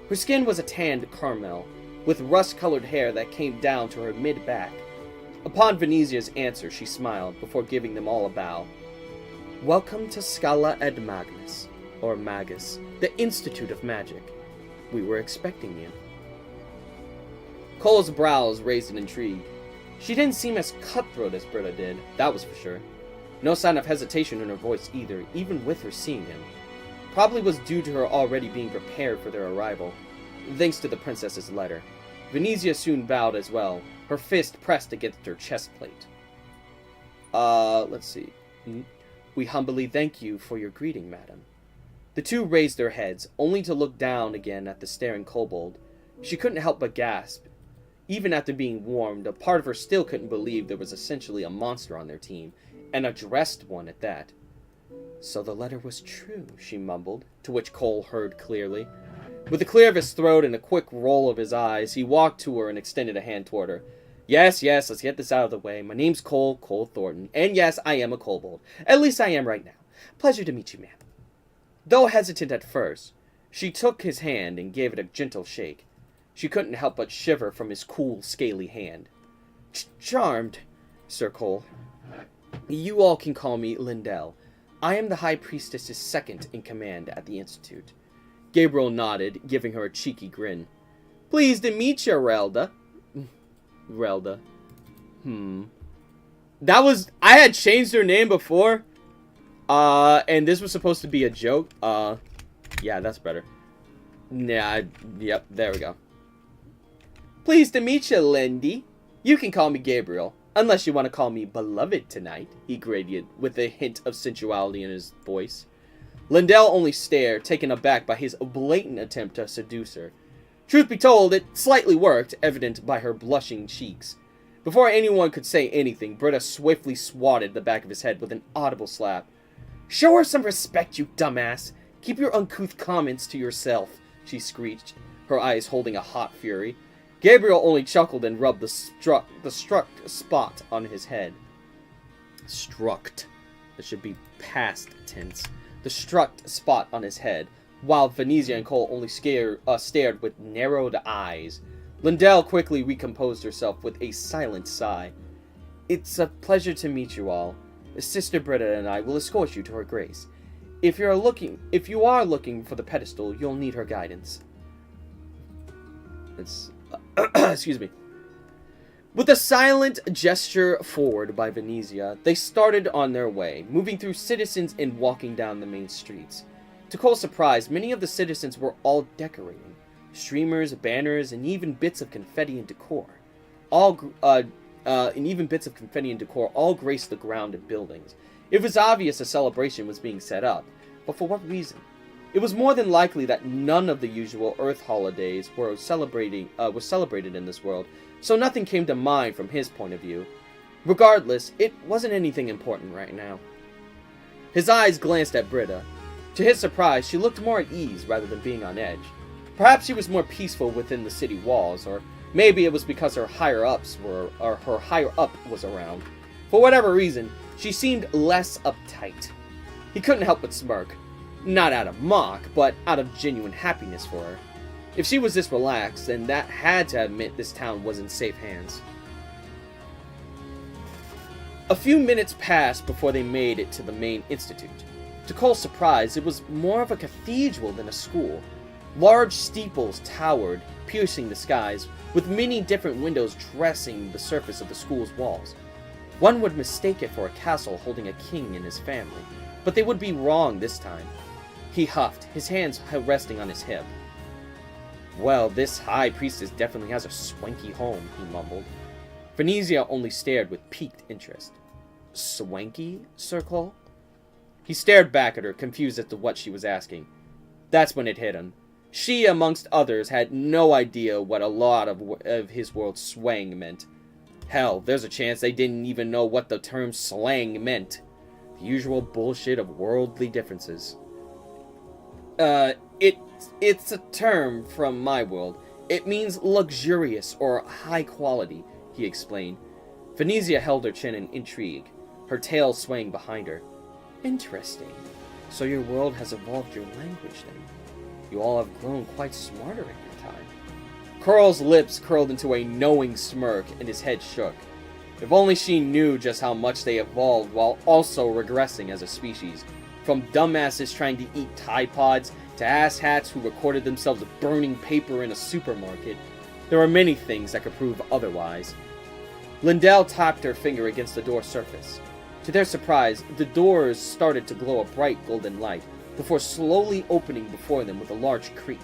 Her skin was a tanned caramel, with rust-colored hair that came down to her mid-back. Upon Venezia's answer, she smiled, before giving them all a bow. Welcome to Scala ed Magnus, or Magus, the Institute of Magic. We were expecting you. Cole's brows raised in intrigue. She didn't seem as cutthroat as Britta did, that was for sure. No sign of hesitation in her voice either, even with her seeing him. Probably was due to her already being prepared for their arrival, thanks to the princess's letter. Venezia soon bowed as well, her fist pressed against her chest plate. Let's see. We humbly thank you for your greeting, madam. The two raised their heads, only to look down again at the staring kobold. She couldn't help but gasp. Even after being warned, a part of her still couldn't believe there was essentially a monster on their team, and a dressed one at that. So the letter was true, she mumbled, to which Cole heard clearly. With a clear of his throat and a quick roll of his eyes, he walked to her and extended a hand toward her. Yes, let's get this out of the way. My name's Cole Thornton, and yes, I am a kobold. At least I am right now. Pleasure to meet you, ma'am. Though hesitant at first, she took his hand and gave it a gentle shake. She couldn't help but shiver from his cool, scaly hand. Charmed, Sir Cole. You all can call me Lindell. I am the High Priestess's second in command at the Institute. Gabriel nodded, giving her a cheeky grin. Pleased to meet you, Relda. Relda. That was... I had changed her name before. And this was supposed to be a joke. Yeah, that's better. Yeah, yep, there we go. Pleased to meet you, Lindy. You can call me Gabriel. Unless you want to call me beloved tonight, he graded, with a hint of sensuality in his voice. Lindell only stared, taken aback by his blatant attempt to seduce her. Truth be told, it slightly worked, evident by her blushing cheeks. Before anyone could say anything, Britta swiftly swatted the back of his head with an audible slap. Show her some respect, you dumbass. Keep your uncouth comments to yourself, she screeched, her eyes holding a hot fury. Gabriel only chuckled and rubbed the struck spot on his head. Struck. That should be past tense. the struck spot on his head, while Venezia and Cole only stared with narrowed eyes. Lindell quickly recomposed herself with a silent sigh. "It's a pleasure to meet you all. Sister Britta and I will escort you to her grace. If you are looking for the pedestal, you'll need her guidance." Excuse me. With a silent gesture forward by Venezia, they started on their way, moving through citizens and walking down the main streets. To Cole's surprise, many of the citizens were all decorating. Streamers, banners, and even bits of confetti and decor. All graced the ground and buildings. It was obvious a celebration was being set up, but for what reason? It was more than likely that none of the usual Earth holidays were celebrated in this world, so nothing came to mind from his point of view. Regardless, it wasn't anything important right now. His eyes glanced at Britta. To his surprise, she looked more at ease rather than being on edge. Perhaps she was more peaceful within the city walls, or maybe it was because her higher up was around. For whatever reason, she seemed less uptight. He couldn't help but smirk. Not out of mock, but out of genuine happiness for her. If she was this relaxed, then that had to admit this town was in safe hands. A few minutes passed before they made it to the main institute. To Cole's surprise, it was more of a cathedral than a school. Large steeples towered, piercing the skies, with many different windows dressing the surface of the school's walls. One would mistake it for a castle holding a king and his family, but they would be wrong this time. He huffed, his hands resting on his hip. "Well, this high priestess definitely has a swanky home," he mumbled. Venezia only stared with piqued interest. "Swanky, Sir Cole?" He stared back at her, confused as to what she was asking. That's when it hit him. She, amongst others, had no idea what a lot of his world's swang meant. Hell, there's a chance they didn't even know what the term slang meant. The usual bullshit of worldly differences. It's a term from my world. It means luxurious or high quality," he explained. Venezia held her chin in intrigue, her tail swaying behind her. "Interesting. So your world has evolved your language then. You all have grown quite smarter in your time." Cole's lips curled into a knowing smirk and his head shook. If only she knew just how much they evolved while also regressing as a species. From dumbasses trying to eat Tide Pods to asshats who recorded themselves burning paper in a supermarket. There were many things that could prove otherwise. Lindell tapped her finger against the door surface. To their surprise, the doors started to glow a bright golden light, before slowly opening before them with a large creak.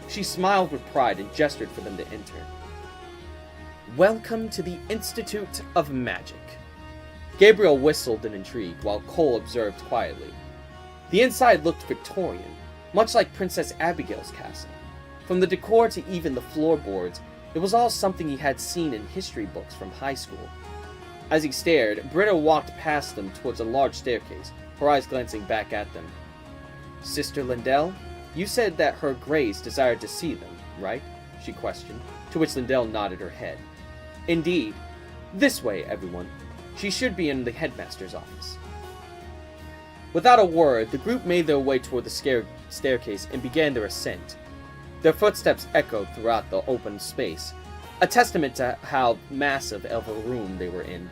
She smiled with pride and gestured for them to enter. "Welcome to the Institute of Magic." Gabriel whistled in intrigue, while Cole observed quietly. The inside looked Victorian, much like Princess Abigail's castle. From the decor to even the floorboards, it was all something he had seen in history books from high school. As he stared, Britta walked past them towards a large staircase, her eyes glancing back at them. "Sister Lindell, you said that Her Grace desired to see them, right?" she questioned, to which Lindell nodded her head. "Indeed. This way, everyone. She should be in the headmaster's office." Without a word, the group made their way toward the staircase and began their ascent. Their footsteps echoed throughout the open space, a testament to how massive of a room they were in.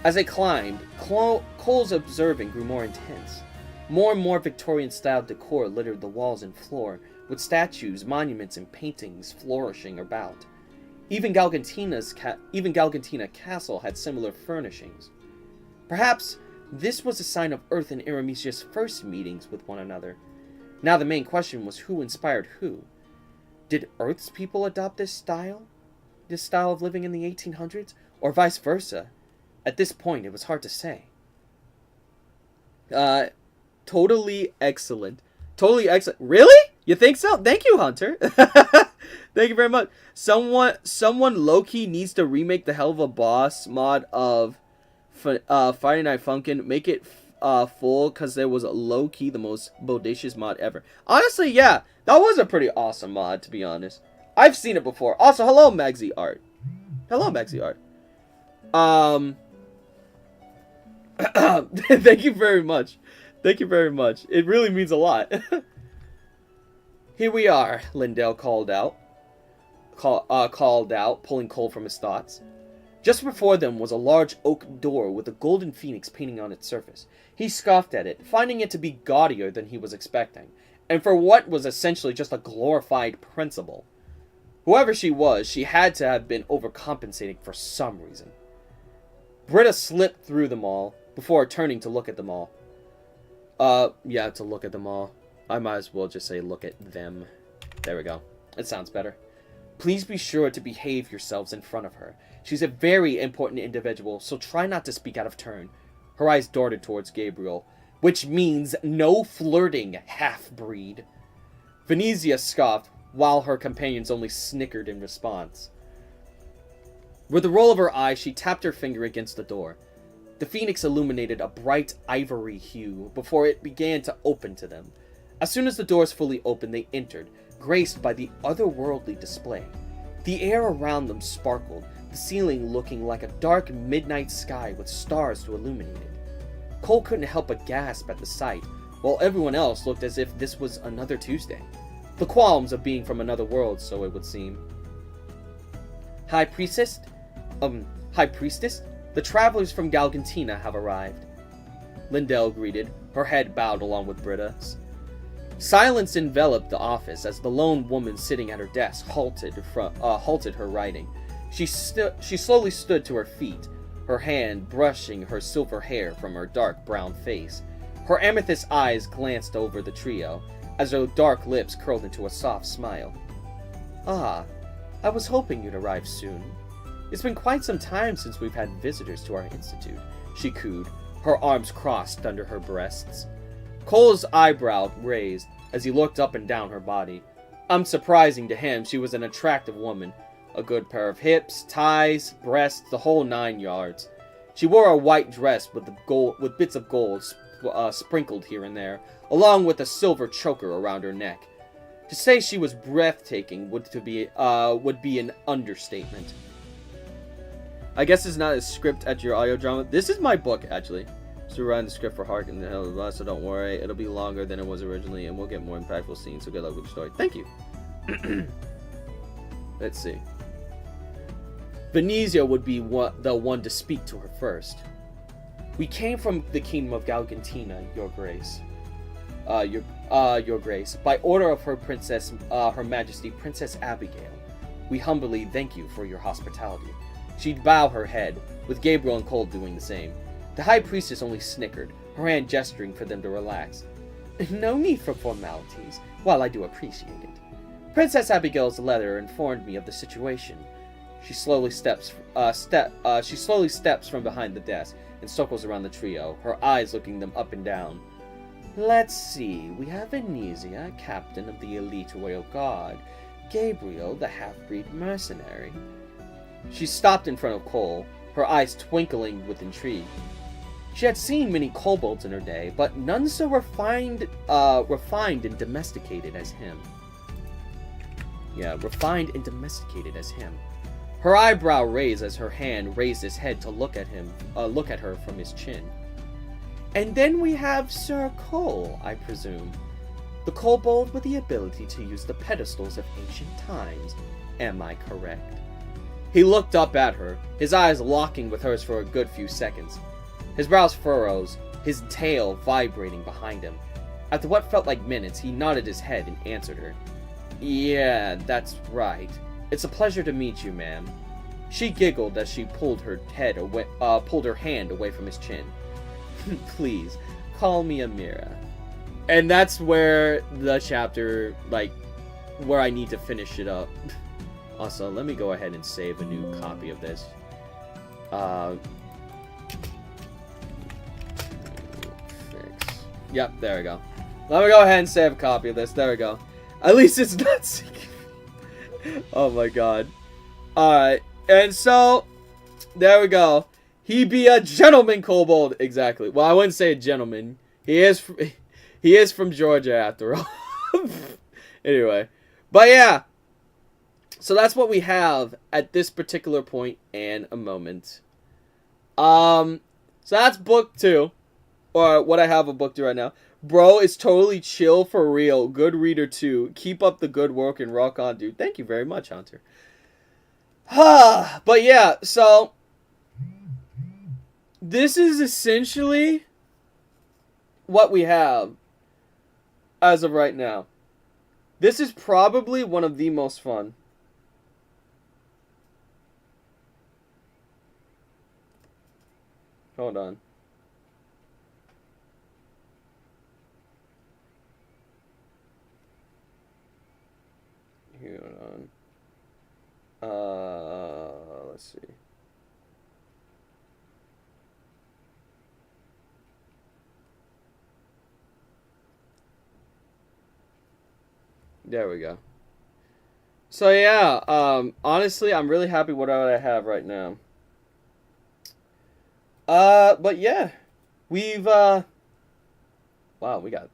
As they climbed, Cole's observing grew more intense. More and more Victorian-style decor littered the walls and floor, with statues, monuments, and paintings flourishing about. Even Galgantina Castle had similar furnishings. Perhaps this was a sign of Earth and Aromecia's first meetings with one another. Now the main question was who inspired who. Did Earth's people adopt this style of living in the 1800s, or vice versa? At this point, it was hard to say. Totally excellent. Totally excellent. Really? You think so? Thank you, Hunter. Thank you very much. Someone low-key needs to remake the Helluva boss mod of Friday Night Funkin'. Make it full, because there was low-key the most bodacious mod ever. Honestly, yeah. That was a pretty awesome mod, to be honest. I've seen it before. Also, hello, Magsy Art. Hello, Magsy Art. Thank you very much. Thank you very much. It really means a lot. Here we are, Lindell called out, pulling Cole from his thoughts. Just before them was a large oak door with a golden phoenix painting on its surface. He scoffed at it, finding it to be gaudier than he was expecting, and for what was essentially just a glorified principal. Whoever she was, she had to have been overcompensating for some reason. Britta slipped through them all, before turning to look at them all. Yeah, to look at them all. I might as well just say look at them. There we go. It sounds better. Please be sure to behave yourselves in front of her. She's a very important individual, so try not to speak out of turn. Her eyes darted towards Gabriel, which means no flirting, half-breed. Venezia scoffed, while her companions only snickered in response. With a roll of her eye, she tapped her finger against the door. The phoenix illuminated a bright ivory hue before it began to open to them. As soon as the doors fully opened, they entered, graced by the otherworldly display. The air around them sparkled, the ceiling looking like a dark midnight sky with stars to illuminate it. Cole couldn't help but gasp at the sight, while everyone else looked as if this was another Tuesday. The qualms of being from another world, so it would seem. High Priestess? The travelers from Galgantina have arrived. Lindell greeted, her head bowed along with Britta's. Silence enveloped the office as the lone woman sitting at her desk halted her writing. She slowly stood to her feet, her hand brushing her silver hair from her dark brown face. Her amethyst eyes glanced over the trio, as her dark lips curled into a soft smile. Ah, I was hoping you'd arrive soon. It's been quite some time since we've had visitors to our institute, she cooed, her arms crossed under her breasts. Cole's eyebrow raised as he looked up and down her body. Unsurprising to him, she was an attractive woman. A good pair of hips, thighs, breasts, the whole 9 yards. She wore a white dress with bits of gold sprinkled here and there, along with a silver choker around her neck. To say she was breathtaking would be an understatement. I guess it's not a script at your audio drama. This is my book, actually. So writing the script for Hark and the Helluva, so don't worry. It'll be longer than it was originally, and we'll get more impactful scenes, so good luck with the story. Thank you. Let's see. Venezia would be the one to speak to her first. We came from the kingdom of Galgantina, your grace. Your grace. By order of her princess, her majesty, Princess Abigail. We humbly thank you for your hospitality. She'd bow her head, with Gabriel and Cole doing the same. The High Priestess only snickered, her hand gesturing for them to relax. No need for formalities, while I do appreciate it. Princess Abigail's letter informed me of the situation. She slowly steps from behind the desk and circles around the trio, her eyes looking them up and down. Let's see, we have Venezia, captain of the elite royal guard, Gabriel, the half-breed mercenary. She stopped in front of Cole, her eyes twinkling with intrigue. She had seen many kobolds in her day, but none so refined and domesticated as him. Yeah, refined and domesticated as him. Her eyebrow raised as her hand raised his head to look at her from his chin. And then we have Sir Cole, I presume. The kobold with the ability to use the pedestals of ancient times. Am I correct? He looked up at her, his eyes locking with hers for a good few seconds. His brows furrows, his tail vibrating behind him. After what felt like minutes, he nodded his head and answered her. Yeah, that's right. It's a pleasure to meet you, ma'am. She giggled as she pulled her hand away from his chin. Please, call me Amira. And that's where the chapter, where I need to finish it up. Also, let me go ahead and save a new copy of this. Yep, there we go. Let me go ahead and save a copy of this. There we go. At least it's not... Oh my god. Alright. And so, there we go. He be a gentleman kobold. Exactly. Well, I wouldn't say a gentleman. He is from Georgia after all. Anyway. But yeah. So that's what we have at this particular point and a moment. So that's book 2. or what I have a book to right now. Bro, it's totally chill for real. Good reader too. Keep up the good work and rock on, dude. Thank you very much, Hunter. But yeah, so this is essentially what we have as of right now. This is probably one of the most fun. Hold on. Hold on. Let's see. There we go. So yeah, honestly, I'm really happy with what I have right now. But yeah, we've wow, we got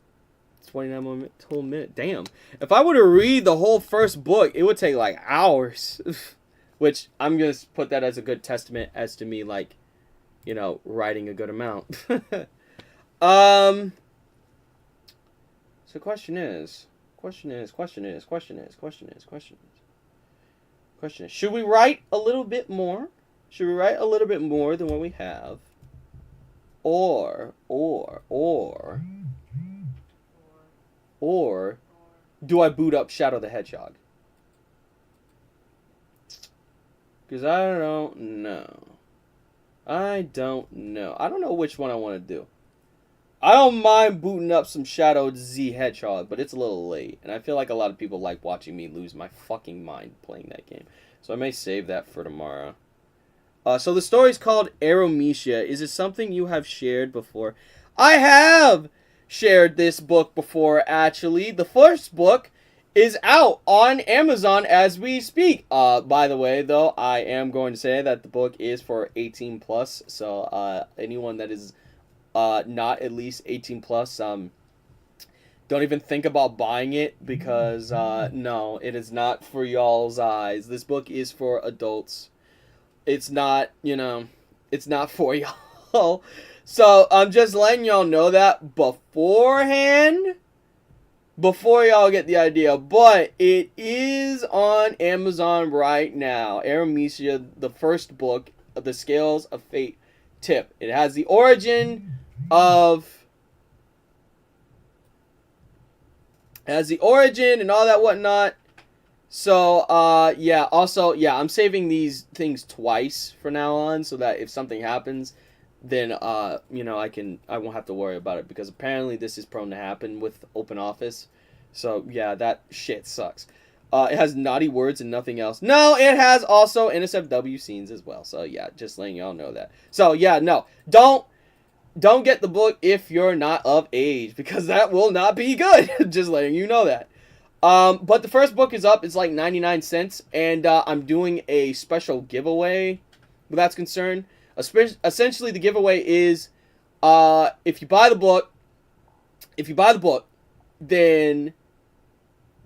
29 more minutes, whole minute. Damn. If I were to read the whole first book, it would take like hours. Which I'm going to put that as a good testament as to me, like, you know, writing a good amount. So question is, should we write a little bit more? Should we write a little bit more than what we have? Or do I boot up Shadow the Hedgehog? Because I don't know. I don't know which one I want to do. I don't mind booting up some Shadow Z Hedgehog, but it's a little late. And I feel like a lot of people like watching me lose my fucking mind playing that game. So I may save that for tomorrow. So the story is called Aromecia. Is it something you have shared before? I have shared this book before, actually. The first book is out on Amazon as we speak. By the way, though, I am going to say that the book is for 18 plus. So anyone that is not at least 18 plus, don't even think about buying it, because no, it is not for y'all's eyes. This book is for adults. It's not, you know, it's not for y'all. So I'm just letting y'all know that beforehand, before y'all get the idea. But it is on Amazon right now. Aromecia, the first book of the Scales of Fate tip. It has the origin of... It has the origin and all that whatnot. So, yeah, also, yeah, I'm saving these things twice from now on, so that if something happens, then, you know, I won't have to worry about it, because apparently this is prone to happen with Open Office. So, yeah, that shit sucks. It has naughty words and nothing else. No, it has also NSFW scenes as well. So, yeah, just letting y'all know that. So, yeah, no, don't get the book if you're not of age, because that will not be good. Just letting you know that. But the first book is up. It's like 99 cents. And I'm doing a special giveaway where that's concerned. Essentially, the giveaway is if you buy the book, then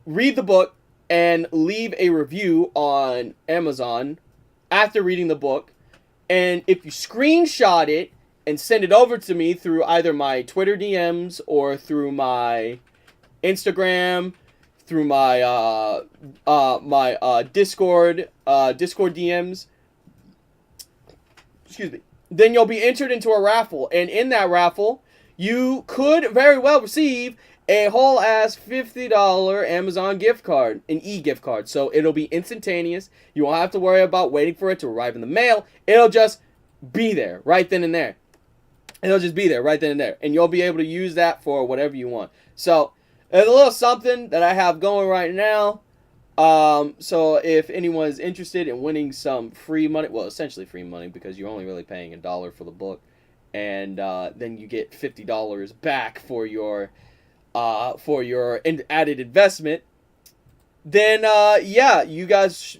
read the book and leave a review on Amazon after reading the book. And if you screenshot it and send it over to me through either my Twitter DMs or through my Instagram, through my Discord DMs, excuse me, then you'll be entered into a raffle, and in that raffle you could very well receive a whole ass $50 Amazon gift card, an e-gift card. So it'll be instantaneous. You won't have to worry about waiting for it to arrive in the mail. It'll just be there right then and there. It'll just be there right then and there, and you'll be able to use that for whatever you want. So there's a little something that I have going right now. So if anyone is interested in winning some free money, well, essentially free money, because you're only really paying $1 for the book, and then you get $50 back for your added investment. Then yeah, you guys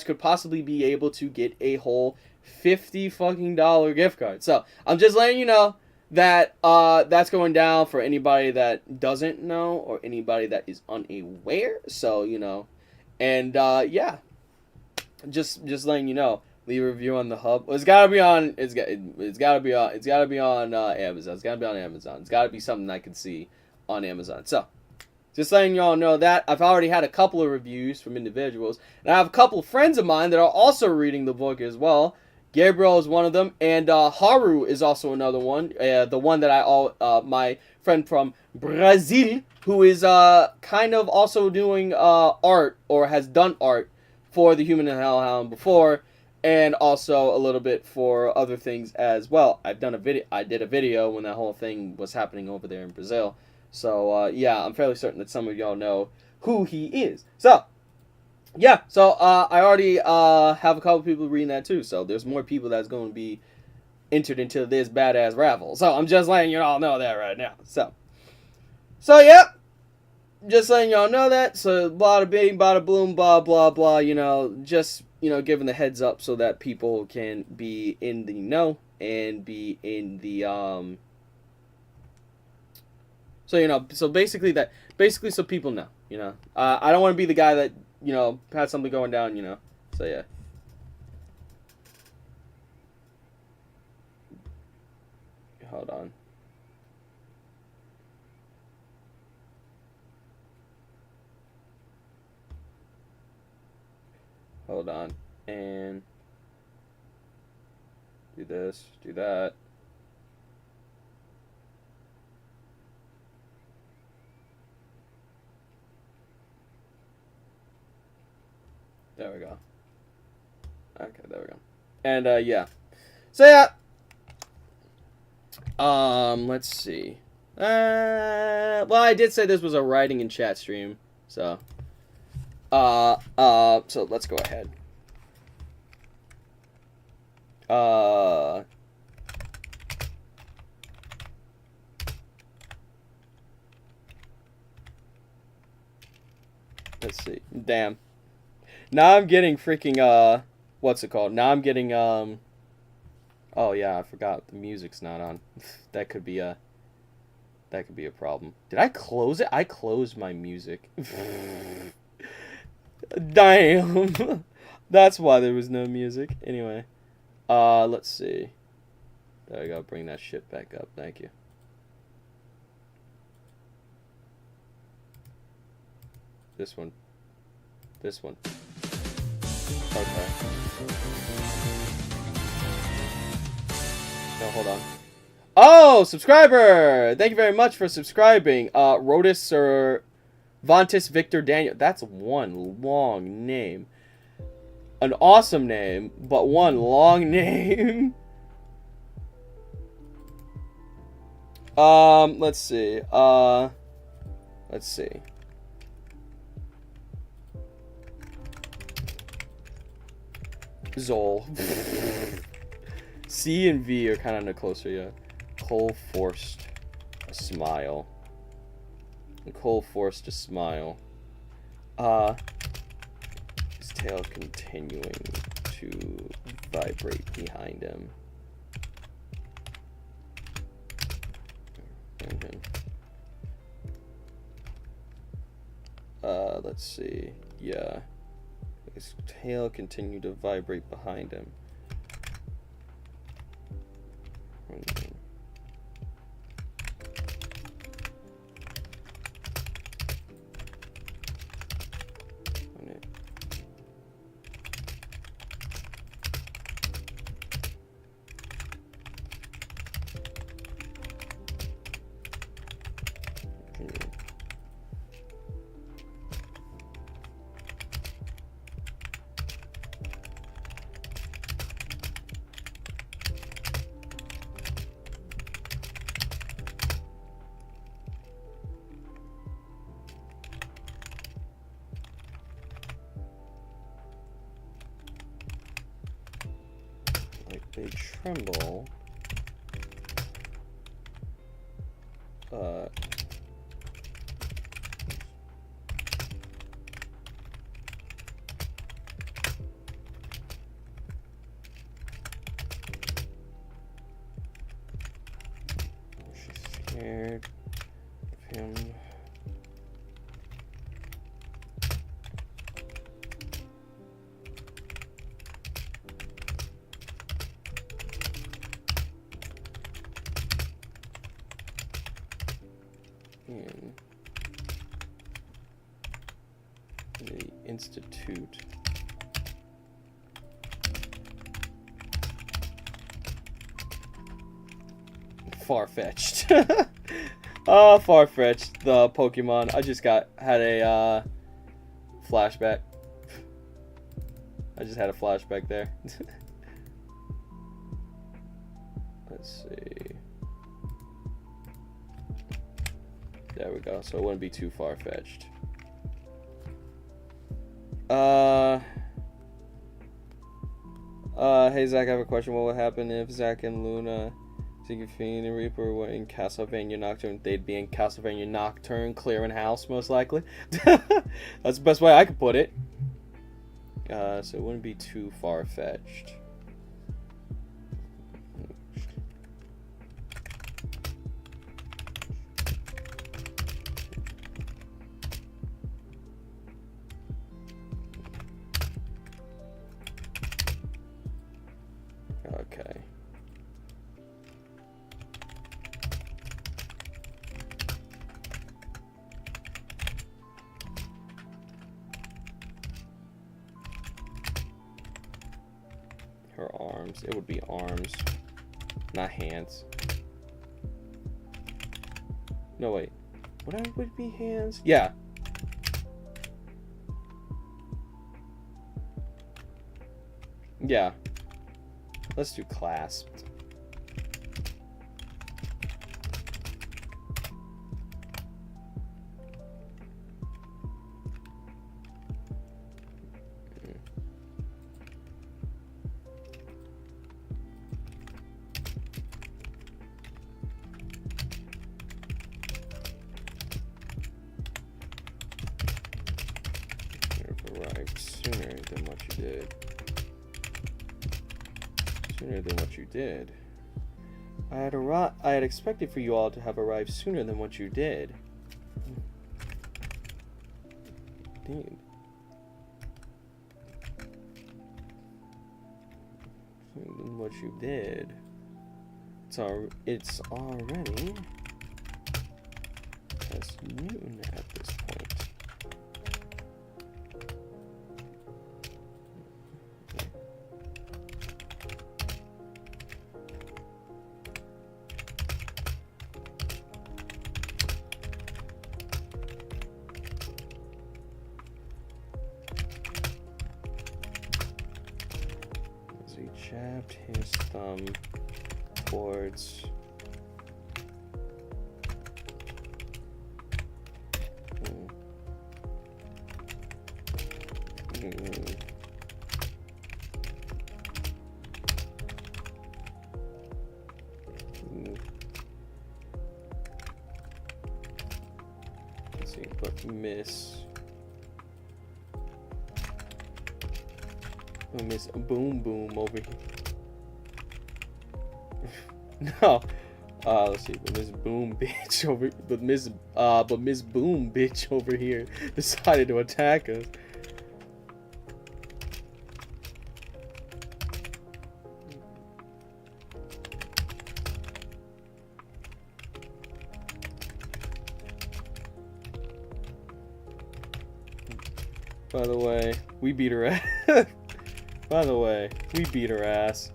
could possibly be able to get a whole $50 fucking gift card. So I'm just letting you know that that's going down for anybody that doesn't know or anybody that is unaware. So, you know, and yeah, just letting you know. Leave a review on the hub. Well, it's gotta be on. It's gotta be on. It's gotta be on Amazon. It's gotta be on Amazon. It's gotta be something I can see on Amazon. So, just letting y'all know that I've already had a couple of reviews from individuals, and I have a couple of friends of mine that are also reading the book as well. Gabriel is one of them, and Haru is also another one. The one that my friend from Brazil, who is kind of also doing art, or has done art for the Human and Hellhound before, and also a little bit for other things as well. I did a video when that whole thing was happening over there in Brazil. So yeah, I'm fairly certain that some of y'all know who he is. So yeah, so I already have a couple people reading that too. So there's more people that's going to be entered into this badass raffle. So I'm just letting you all know that right now. So yeah, just letting y'all know that. So bada bing, bada boom, blah blah blah. You know, just giving the heads up so that people can be in the know and be in the So basically so people know. I don't want to be the guy that had something going down. So yeah. Hold on. Hold on. And do this, do that. There we go. Okay, there we go. And yeah. So yeah. Let's see. Well, I did say this was a writing and chat stream, so so let's go ahead. Let's see. Damn. Now I'm getting freaking, what's it called? Now I'm getting, oh yeah, I forgot the music's not on. That could be a problem. Did I close it? I closed my music. Damn. That's why there was no music. Anyway, let's see. There we go. Bring that shit back up. Thank you. This one. This one. Okay. No, hold on. Oh, subscriber! Thank you very much for subscribing. Rotus or Vontis Victor Daniel. That's one long name. An awesome name, but one long name. Let's see. Let's see. Zol. C and V are kind of closer, yeah. Cole forced a smile. Cole forced a smile. His tail continuing to vibrate behind him. Let's see. Yeah. His tail continued to vibrate behind him. They tremble. She's scared of him. in the Institute. Far-fetched. Oh, far-fetched. The Pokemon. I just had a flashback. I just had a flashback there. Let's see. There we go. So it wouldn't be too far-fetched. Hey Zach, I have a question. What would happen if Zach and Luna, Ziggy Fiend and Reaper were in Castlevania Nocturne? They'd be in Castlevania Nocturne, clearing house, most likely. That's the best way I could put it. So it wouldn't be too far-fetched. Okay. Her arms. It would be arms, not hands. No, wait. Would it be hands? Yeah. Yeah. Let's do clasped. Arrived sooner than what you did. Sooner than what you did. I had expected for you all to have arrived sooner than what you did. Indeed. Sooner than what you did. It's already past noon at this point. Jabbed his thumb towards let's see, but Miss Boom Boom over here. No. Let's see, but Miss Boom bitch over Miss Boom bitch over here decided to attack us. By the way, we beat her ass. By the way, we beat her ass.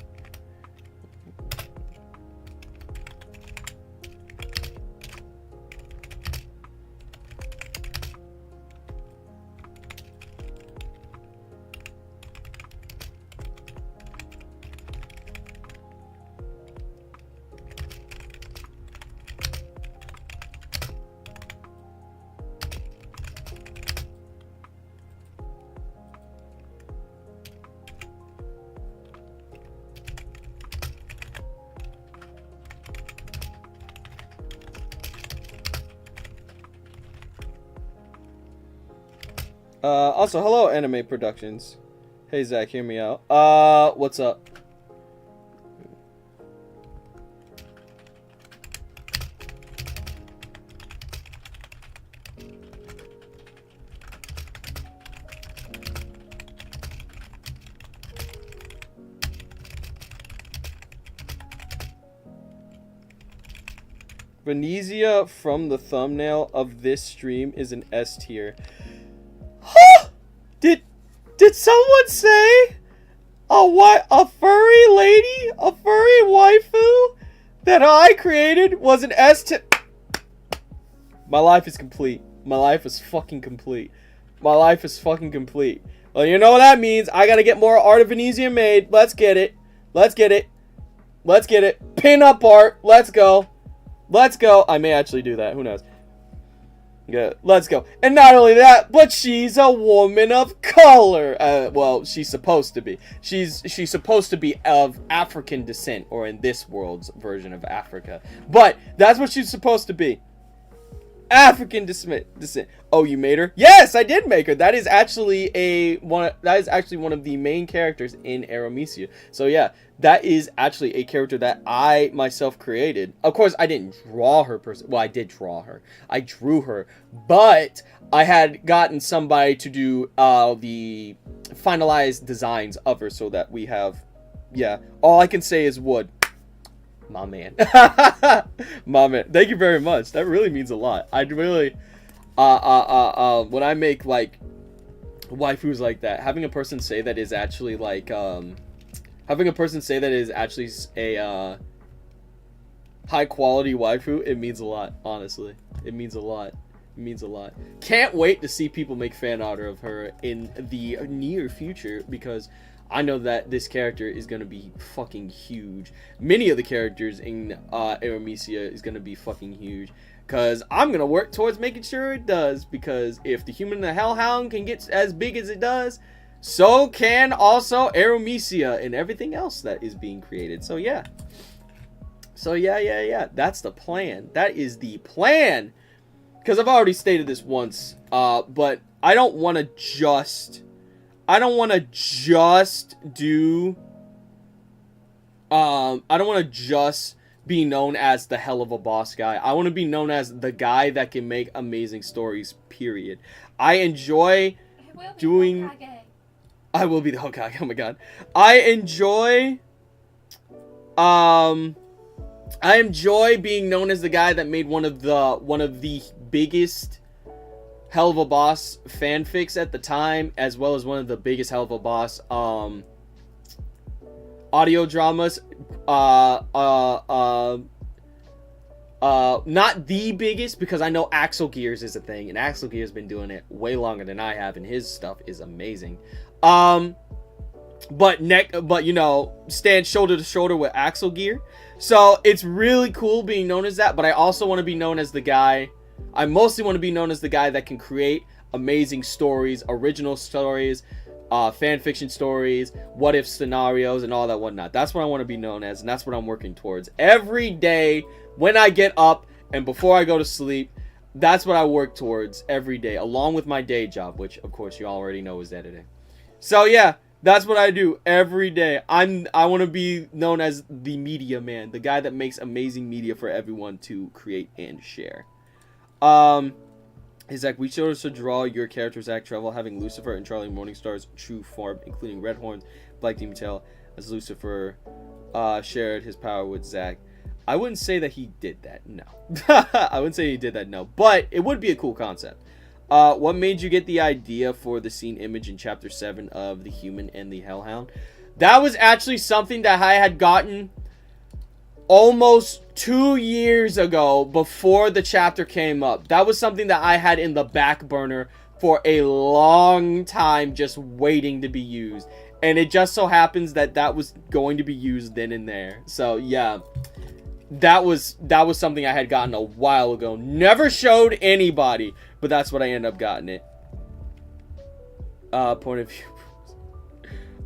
Also, hello, Anime Productions. Hey, Zach, hear me out. What's up? Venezia from the thumbnail of this stream is an S tier. Huh? Did someone say a furry lady, a furry waifu that I created was an S tier? My life is complete. My life is fucking complete. My life is fucking complete. Well, you know what that means. I gotta get more Art of Venezia made. Let's get it. Let's get it. Let's get it. Pin up art. Let's go. Let's go. I may actually do that. Who knows? Yeah, let's go. And not only that, but she's a woman of color. Well, she's supposed to be. She's supposed to be of African descent, or in this world's version of Africa. But that's what she's supposed to be. African descent. Oh, you made her? Yes, I did make her. That is actually one of the main characters in Aromecia. So yeah, that is actually a character that I myself created. Of course, I didn't draw her well, I did draw her. I drew her, but I had gotten somebody to do the finalized designs of her so that we have, yeah. All I can say is wood. My man. My man. Thank you very much. That really means a lot. I really when I make like waifus like that, having a person say that is actually like having a person say that is actually a high quality waifu, it means a lot, honestly. It means a lot. It means a lot. Can't wait to see people make fan art of her in the near future, because I know that this character is going to be fucking huge. Many of the characters in Aromecia is going to be fucking huge. Because I'm going to work towards making sure it does. Because if the Human and the Hellhound can get as big as it does, so can also Aromecia and everything else that is being created. So yeah. So yeah. That's the plan. That is the plan. Because I've already stated this once. But I don't want to just do I don't want to just be known as the Helluva boss guy. I want to be known as the guy that can make amazing stories, period. I enjoy doing I will be the Hokage. Oh my god. I enjoy being known as the guy that made one of the biggest Helluva boss fanfics at the time, as well as one of the biggest Helluva boss audio dramas. Not the biggest, because I know Axel Gears is a thing, and Axel Gears has been doing it way longer than I have, and his stuff is amazing. But you know, stand shoulder to shoulder with Axel Gear. So it's really cool being known as that, but I also want to be known as the guy. I mostly want to be known as the guy that can create amazing stories, original stories, fan fiction stories, what if scenarios, and all that whatnot. That's what I want to be known as, and that's what I'm working towards every day when I get up and before I go to sleep. That's what I work towards every day, along with my day job, which of course you already know is editing. So yeah, that's what I do every day. I want to be known as the media man, the guy that makes amazing media for everyone to create and share. Zach, we chose to draw your character Zach Trevor having Lucifer and Charlie Morningstar's true form, including Red Horns, Black Demon Tail, as Lucifer shared his power with Zach. I wouldn't say that he did that, no. I wouldn't say he did that, no. But it would be a cool concept. What made you get the idea for the scene image in Chapter 7 of The Human and the Hellhound? That was actually something that I had gotten almost 2 years ago, before the chapter came up. That was something that I had in the back burner for a long time, just waiting to be used. And it just so happens that that was going to be used then and there. So yeah, that was something I had gotten a while ago. Never showed anybody, but that's what I ended up getting it. Point of view.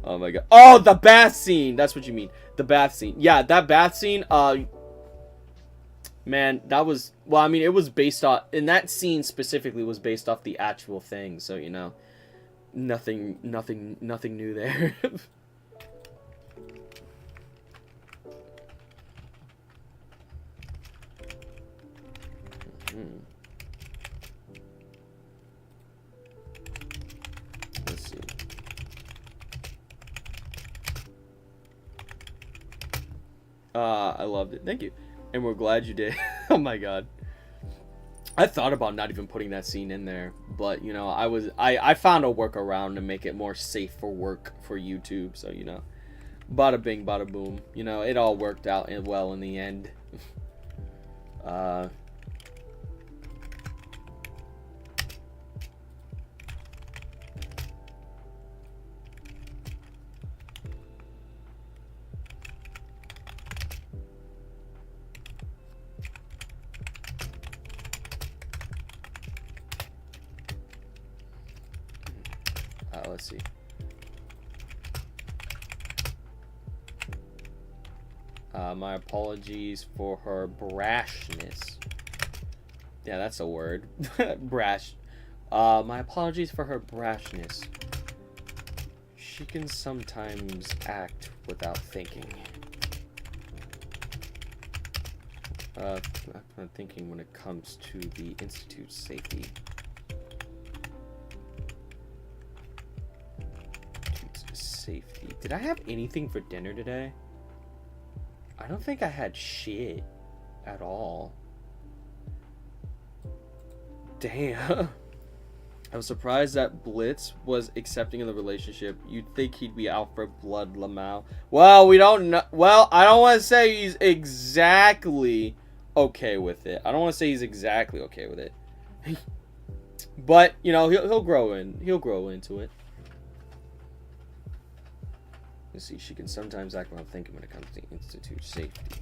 Oh my god. Oh, the bath scene. That's what you mean. The bath scene. Yeah, that bath scene, man, that was, well, I mean, it was based off, and that scene specifically was based off the actual thing, so, you know, nothing new there. Let's see. I loved it. Thank you. And we're glad you did. Oh my god. I thought about not even putting that scene in there, but you know, I found a workaround to make it more safe for work for YouTube, so you know, bada bing, bada boom. You know, it all worked out well in the end. Let's see. My apologies for her brashness. Yeah, that's a word. Brash. My apologies for her brashness. She can sometimes act without thinking. I'm thinking when it comes to the Institute's safety. Safety. Did I have anything for dinner today? I don't think I had shit at all. Damn. I was surprised that Blitz was accepting of the relationship. You'd think he'd be out for blood, Lamau. Well, we don't know. Well, I don't want to say he's exactly okay with it. I don't want to say he's exactly okay with it. But, you know, he'll grow into it. You see, she can sometimes act without thinking when it comes to Institute safety.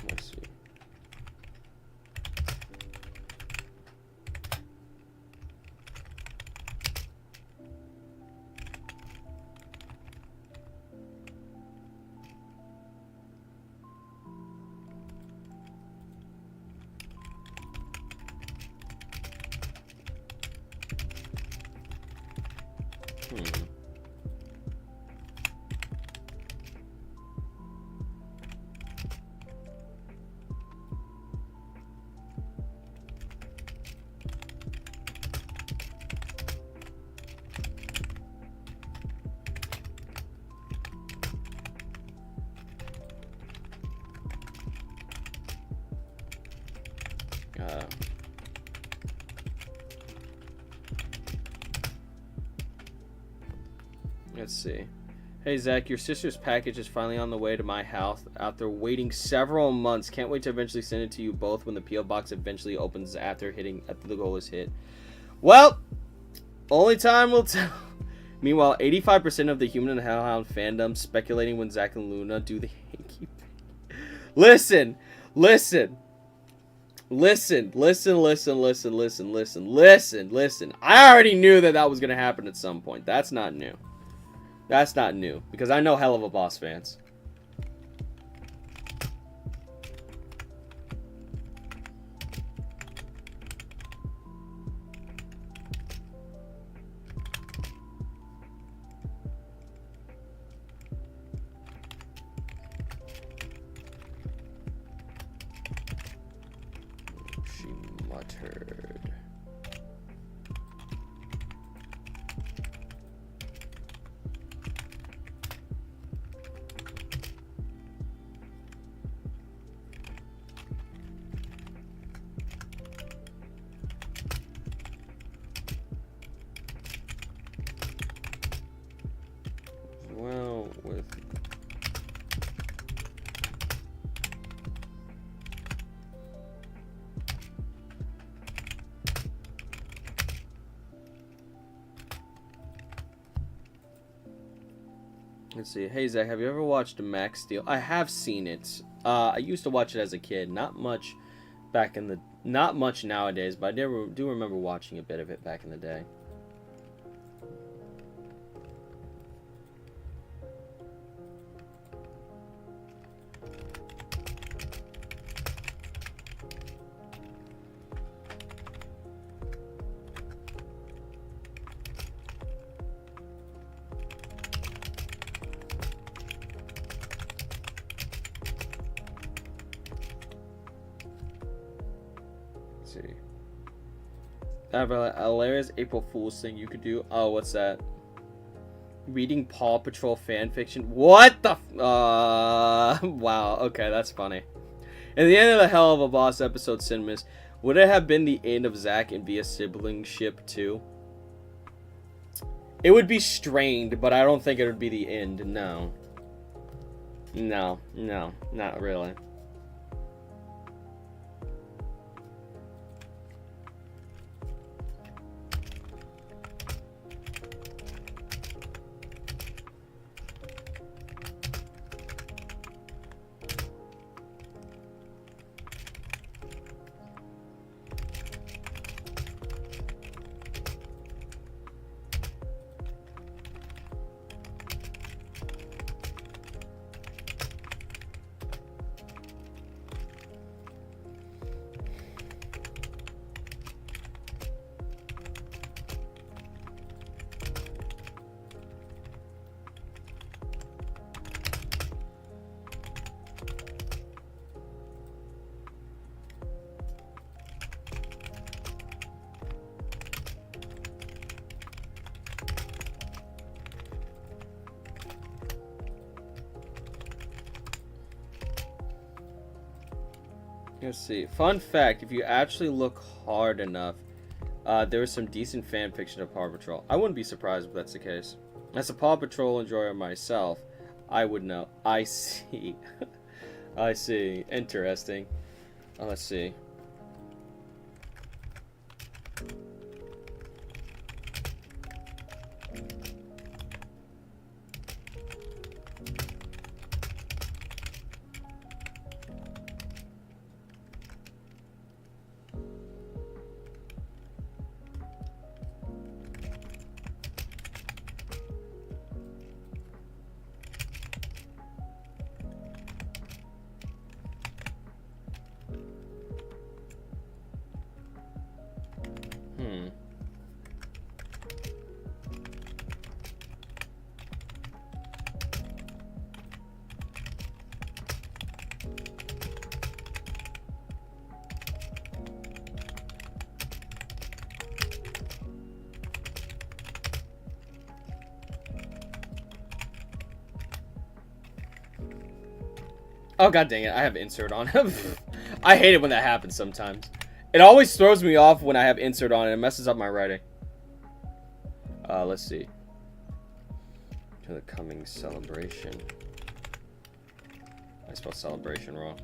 Let's see. Let's see. Hey Zach, your sister's package is finally on the way to my house after waiting several months. Can't wait to eventually send it to you both when the PO box eventually opens after the goal is hit. Well, only time will tell. Meanwhile, 85% of the Human and Hellhound fandom speculating when Zach and Luna do the hanky thing. Listen. I already knew that was gonna happen at some point. That's not new. That's not new, because I know Helluva Boss fans. She muttered. Well, with let's see. Hey Zach, have you ever watched Max Steel? I have seen it. I used to watch it as a kid. Not much nowadays, but I do remember watching a bit of it back in the day. see. I have a hilarious April Fool's thing you could do. Oh, what's that? Reading Paw Patrol fanfiction. What the? Wow. Okay, that's funny. In the end of the Helluva Boss episode, Cinemas, would it have been the end of Zack and Via siblingship too? It would be strained, but I don't think it would be the end. No. No, not really. Let's see. Fun fact, if you actually look hard enough, there is some decent fan fiction of Paw Patrol. I wouldn't be surprised if that's the case. As a Paw Patrol enjoyer myself, I would know. I see. I see. Interesting. Let's see. Oh, god dang it, I have insert on. I hate it when that happens sometimes. It always throws me off when I have insert on and it messes up my writing. Let's see. To the coming celebration. I spelled celebration wrong.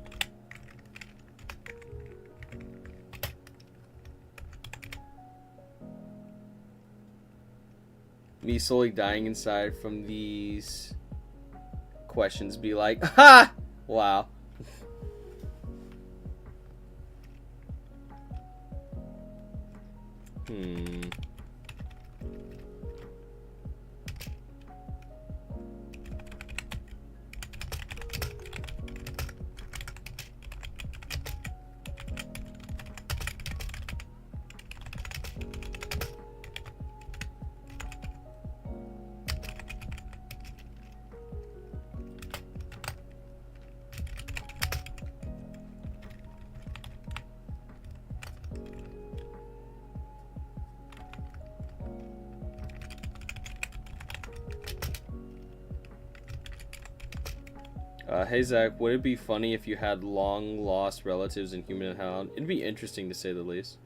Me slowly dying inside from these questions be like, ha! Wow. Hey Zach, would it be funny if you had long lost relatives in Human and Hound? It'd be interesting to say the least.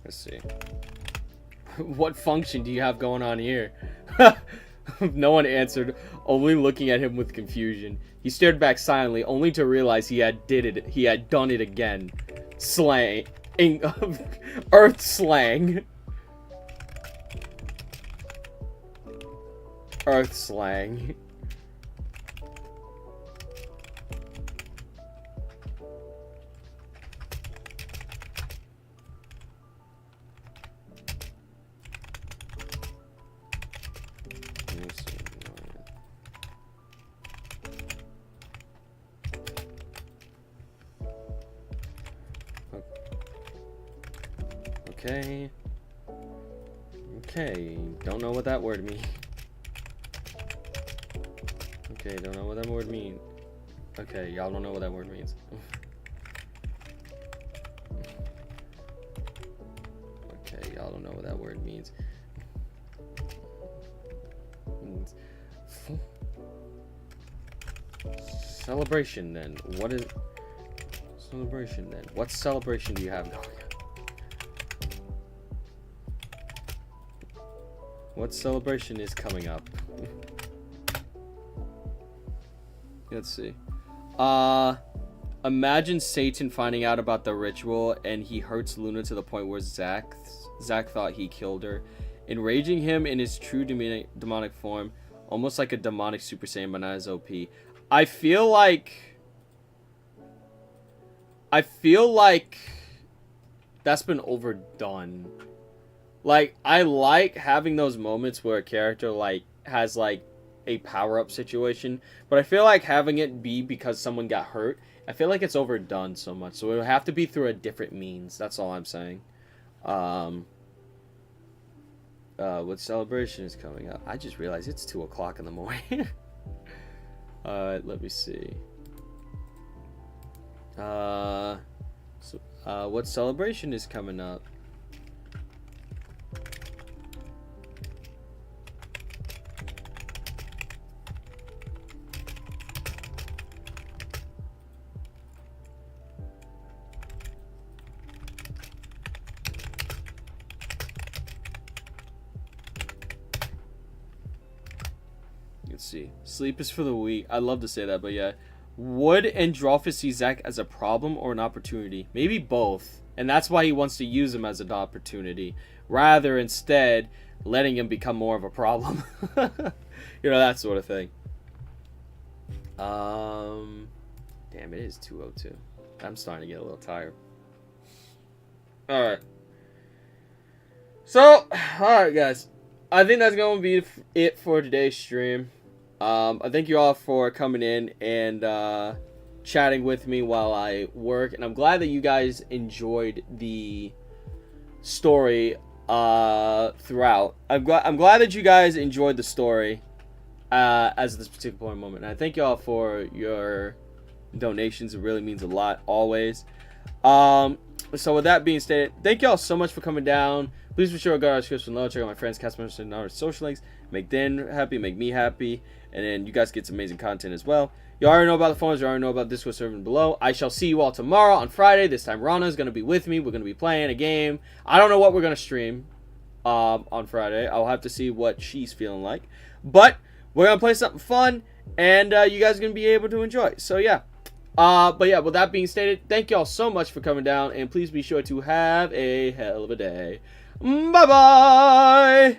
Let's see. What function do you have going on here? No one answered, only looking at him with confusion. He stared back silently, only to realize he had done it again. Slang. Earth slang. Earth slang. Okay. Okay. Don't know what that word means. Okay, don't know what that word means. Okay, y'all don't know what that word means. Okay, y'all don't know what that word means. Celebration then. What is celebration then? What celebration do you have going on? What celebration is coming up? Let's see. Imagine Satan finding out about the ritual and he hurts Luna to the point where Zack thought he killed her, enraging him in his true demonic form, almost like a demonic Super Saiyan, but not as OP. I feel like that's been overdone. Like, I like having those moments where a character, like, has, like, a power-up situation. But I feel like having it be because someone got hurt, I feel like it's overdone so much. So it would have to be through a different means. That's all I'm saying. What celebration is coming up? I just realized it's 2 o'clock in the morning. Let me see. What celebration is coming up? Let's see. Sleep is for the weak. I love to say that, but yeah. Would Androphis see Zack as a problem or an opportunity? Maybe both. And that's why he wants to use him as an opportunity. Rather, instead, letting him become more of a problem. You know, that sort of thing. Damn, it is 2:02. I'm starting to get a little tired. Alright. So, alright guys. I think that's going to be it for today's stream. I thank you all for coming in and chatting with me while I work. And I'm glad that you guys enjoyed the story throughout. I'm glad that you guys enjoyed the story as this particular moment. And I thank you all for your donations. It really means a lot, always. So with that being stated, thank you all so much for coming down. Please be sure to go to our description below. Check out my friends, cast members, and our social links. Make them happy, make me happy. And then you guys get some amazing content as well. You already know about the phones. You already know about Discord server below. I shall see you all tomorrow on Friday. This time Rana is going to be with me. We're going to be playing a game. I don't know what we're going to stream on Friday. I'll have to see what she's feeling like. But we're going to play something fun. And you guys are going to be able to enjoy. So yeah. But yeah, with that being stated, thank you all so much for coming down. And please be sure to have a hell of a day. Bye-bye.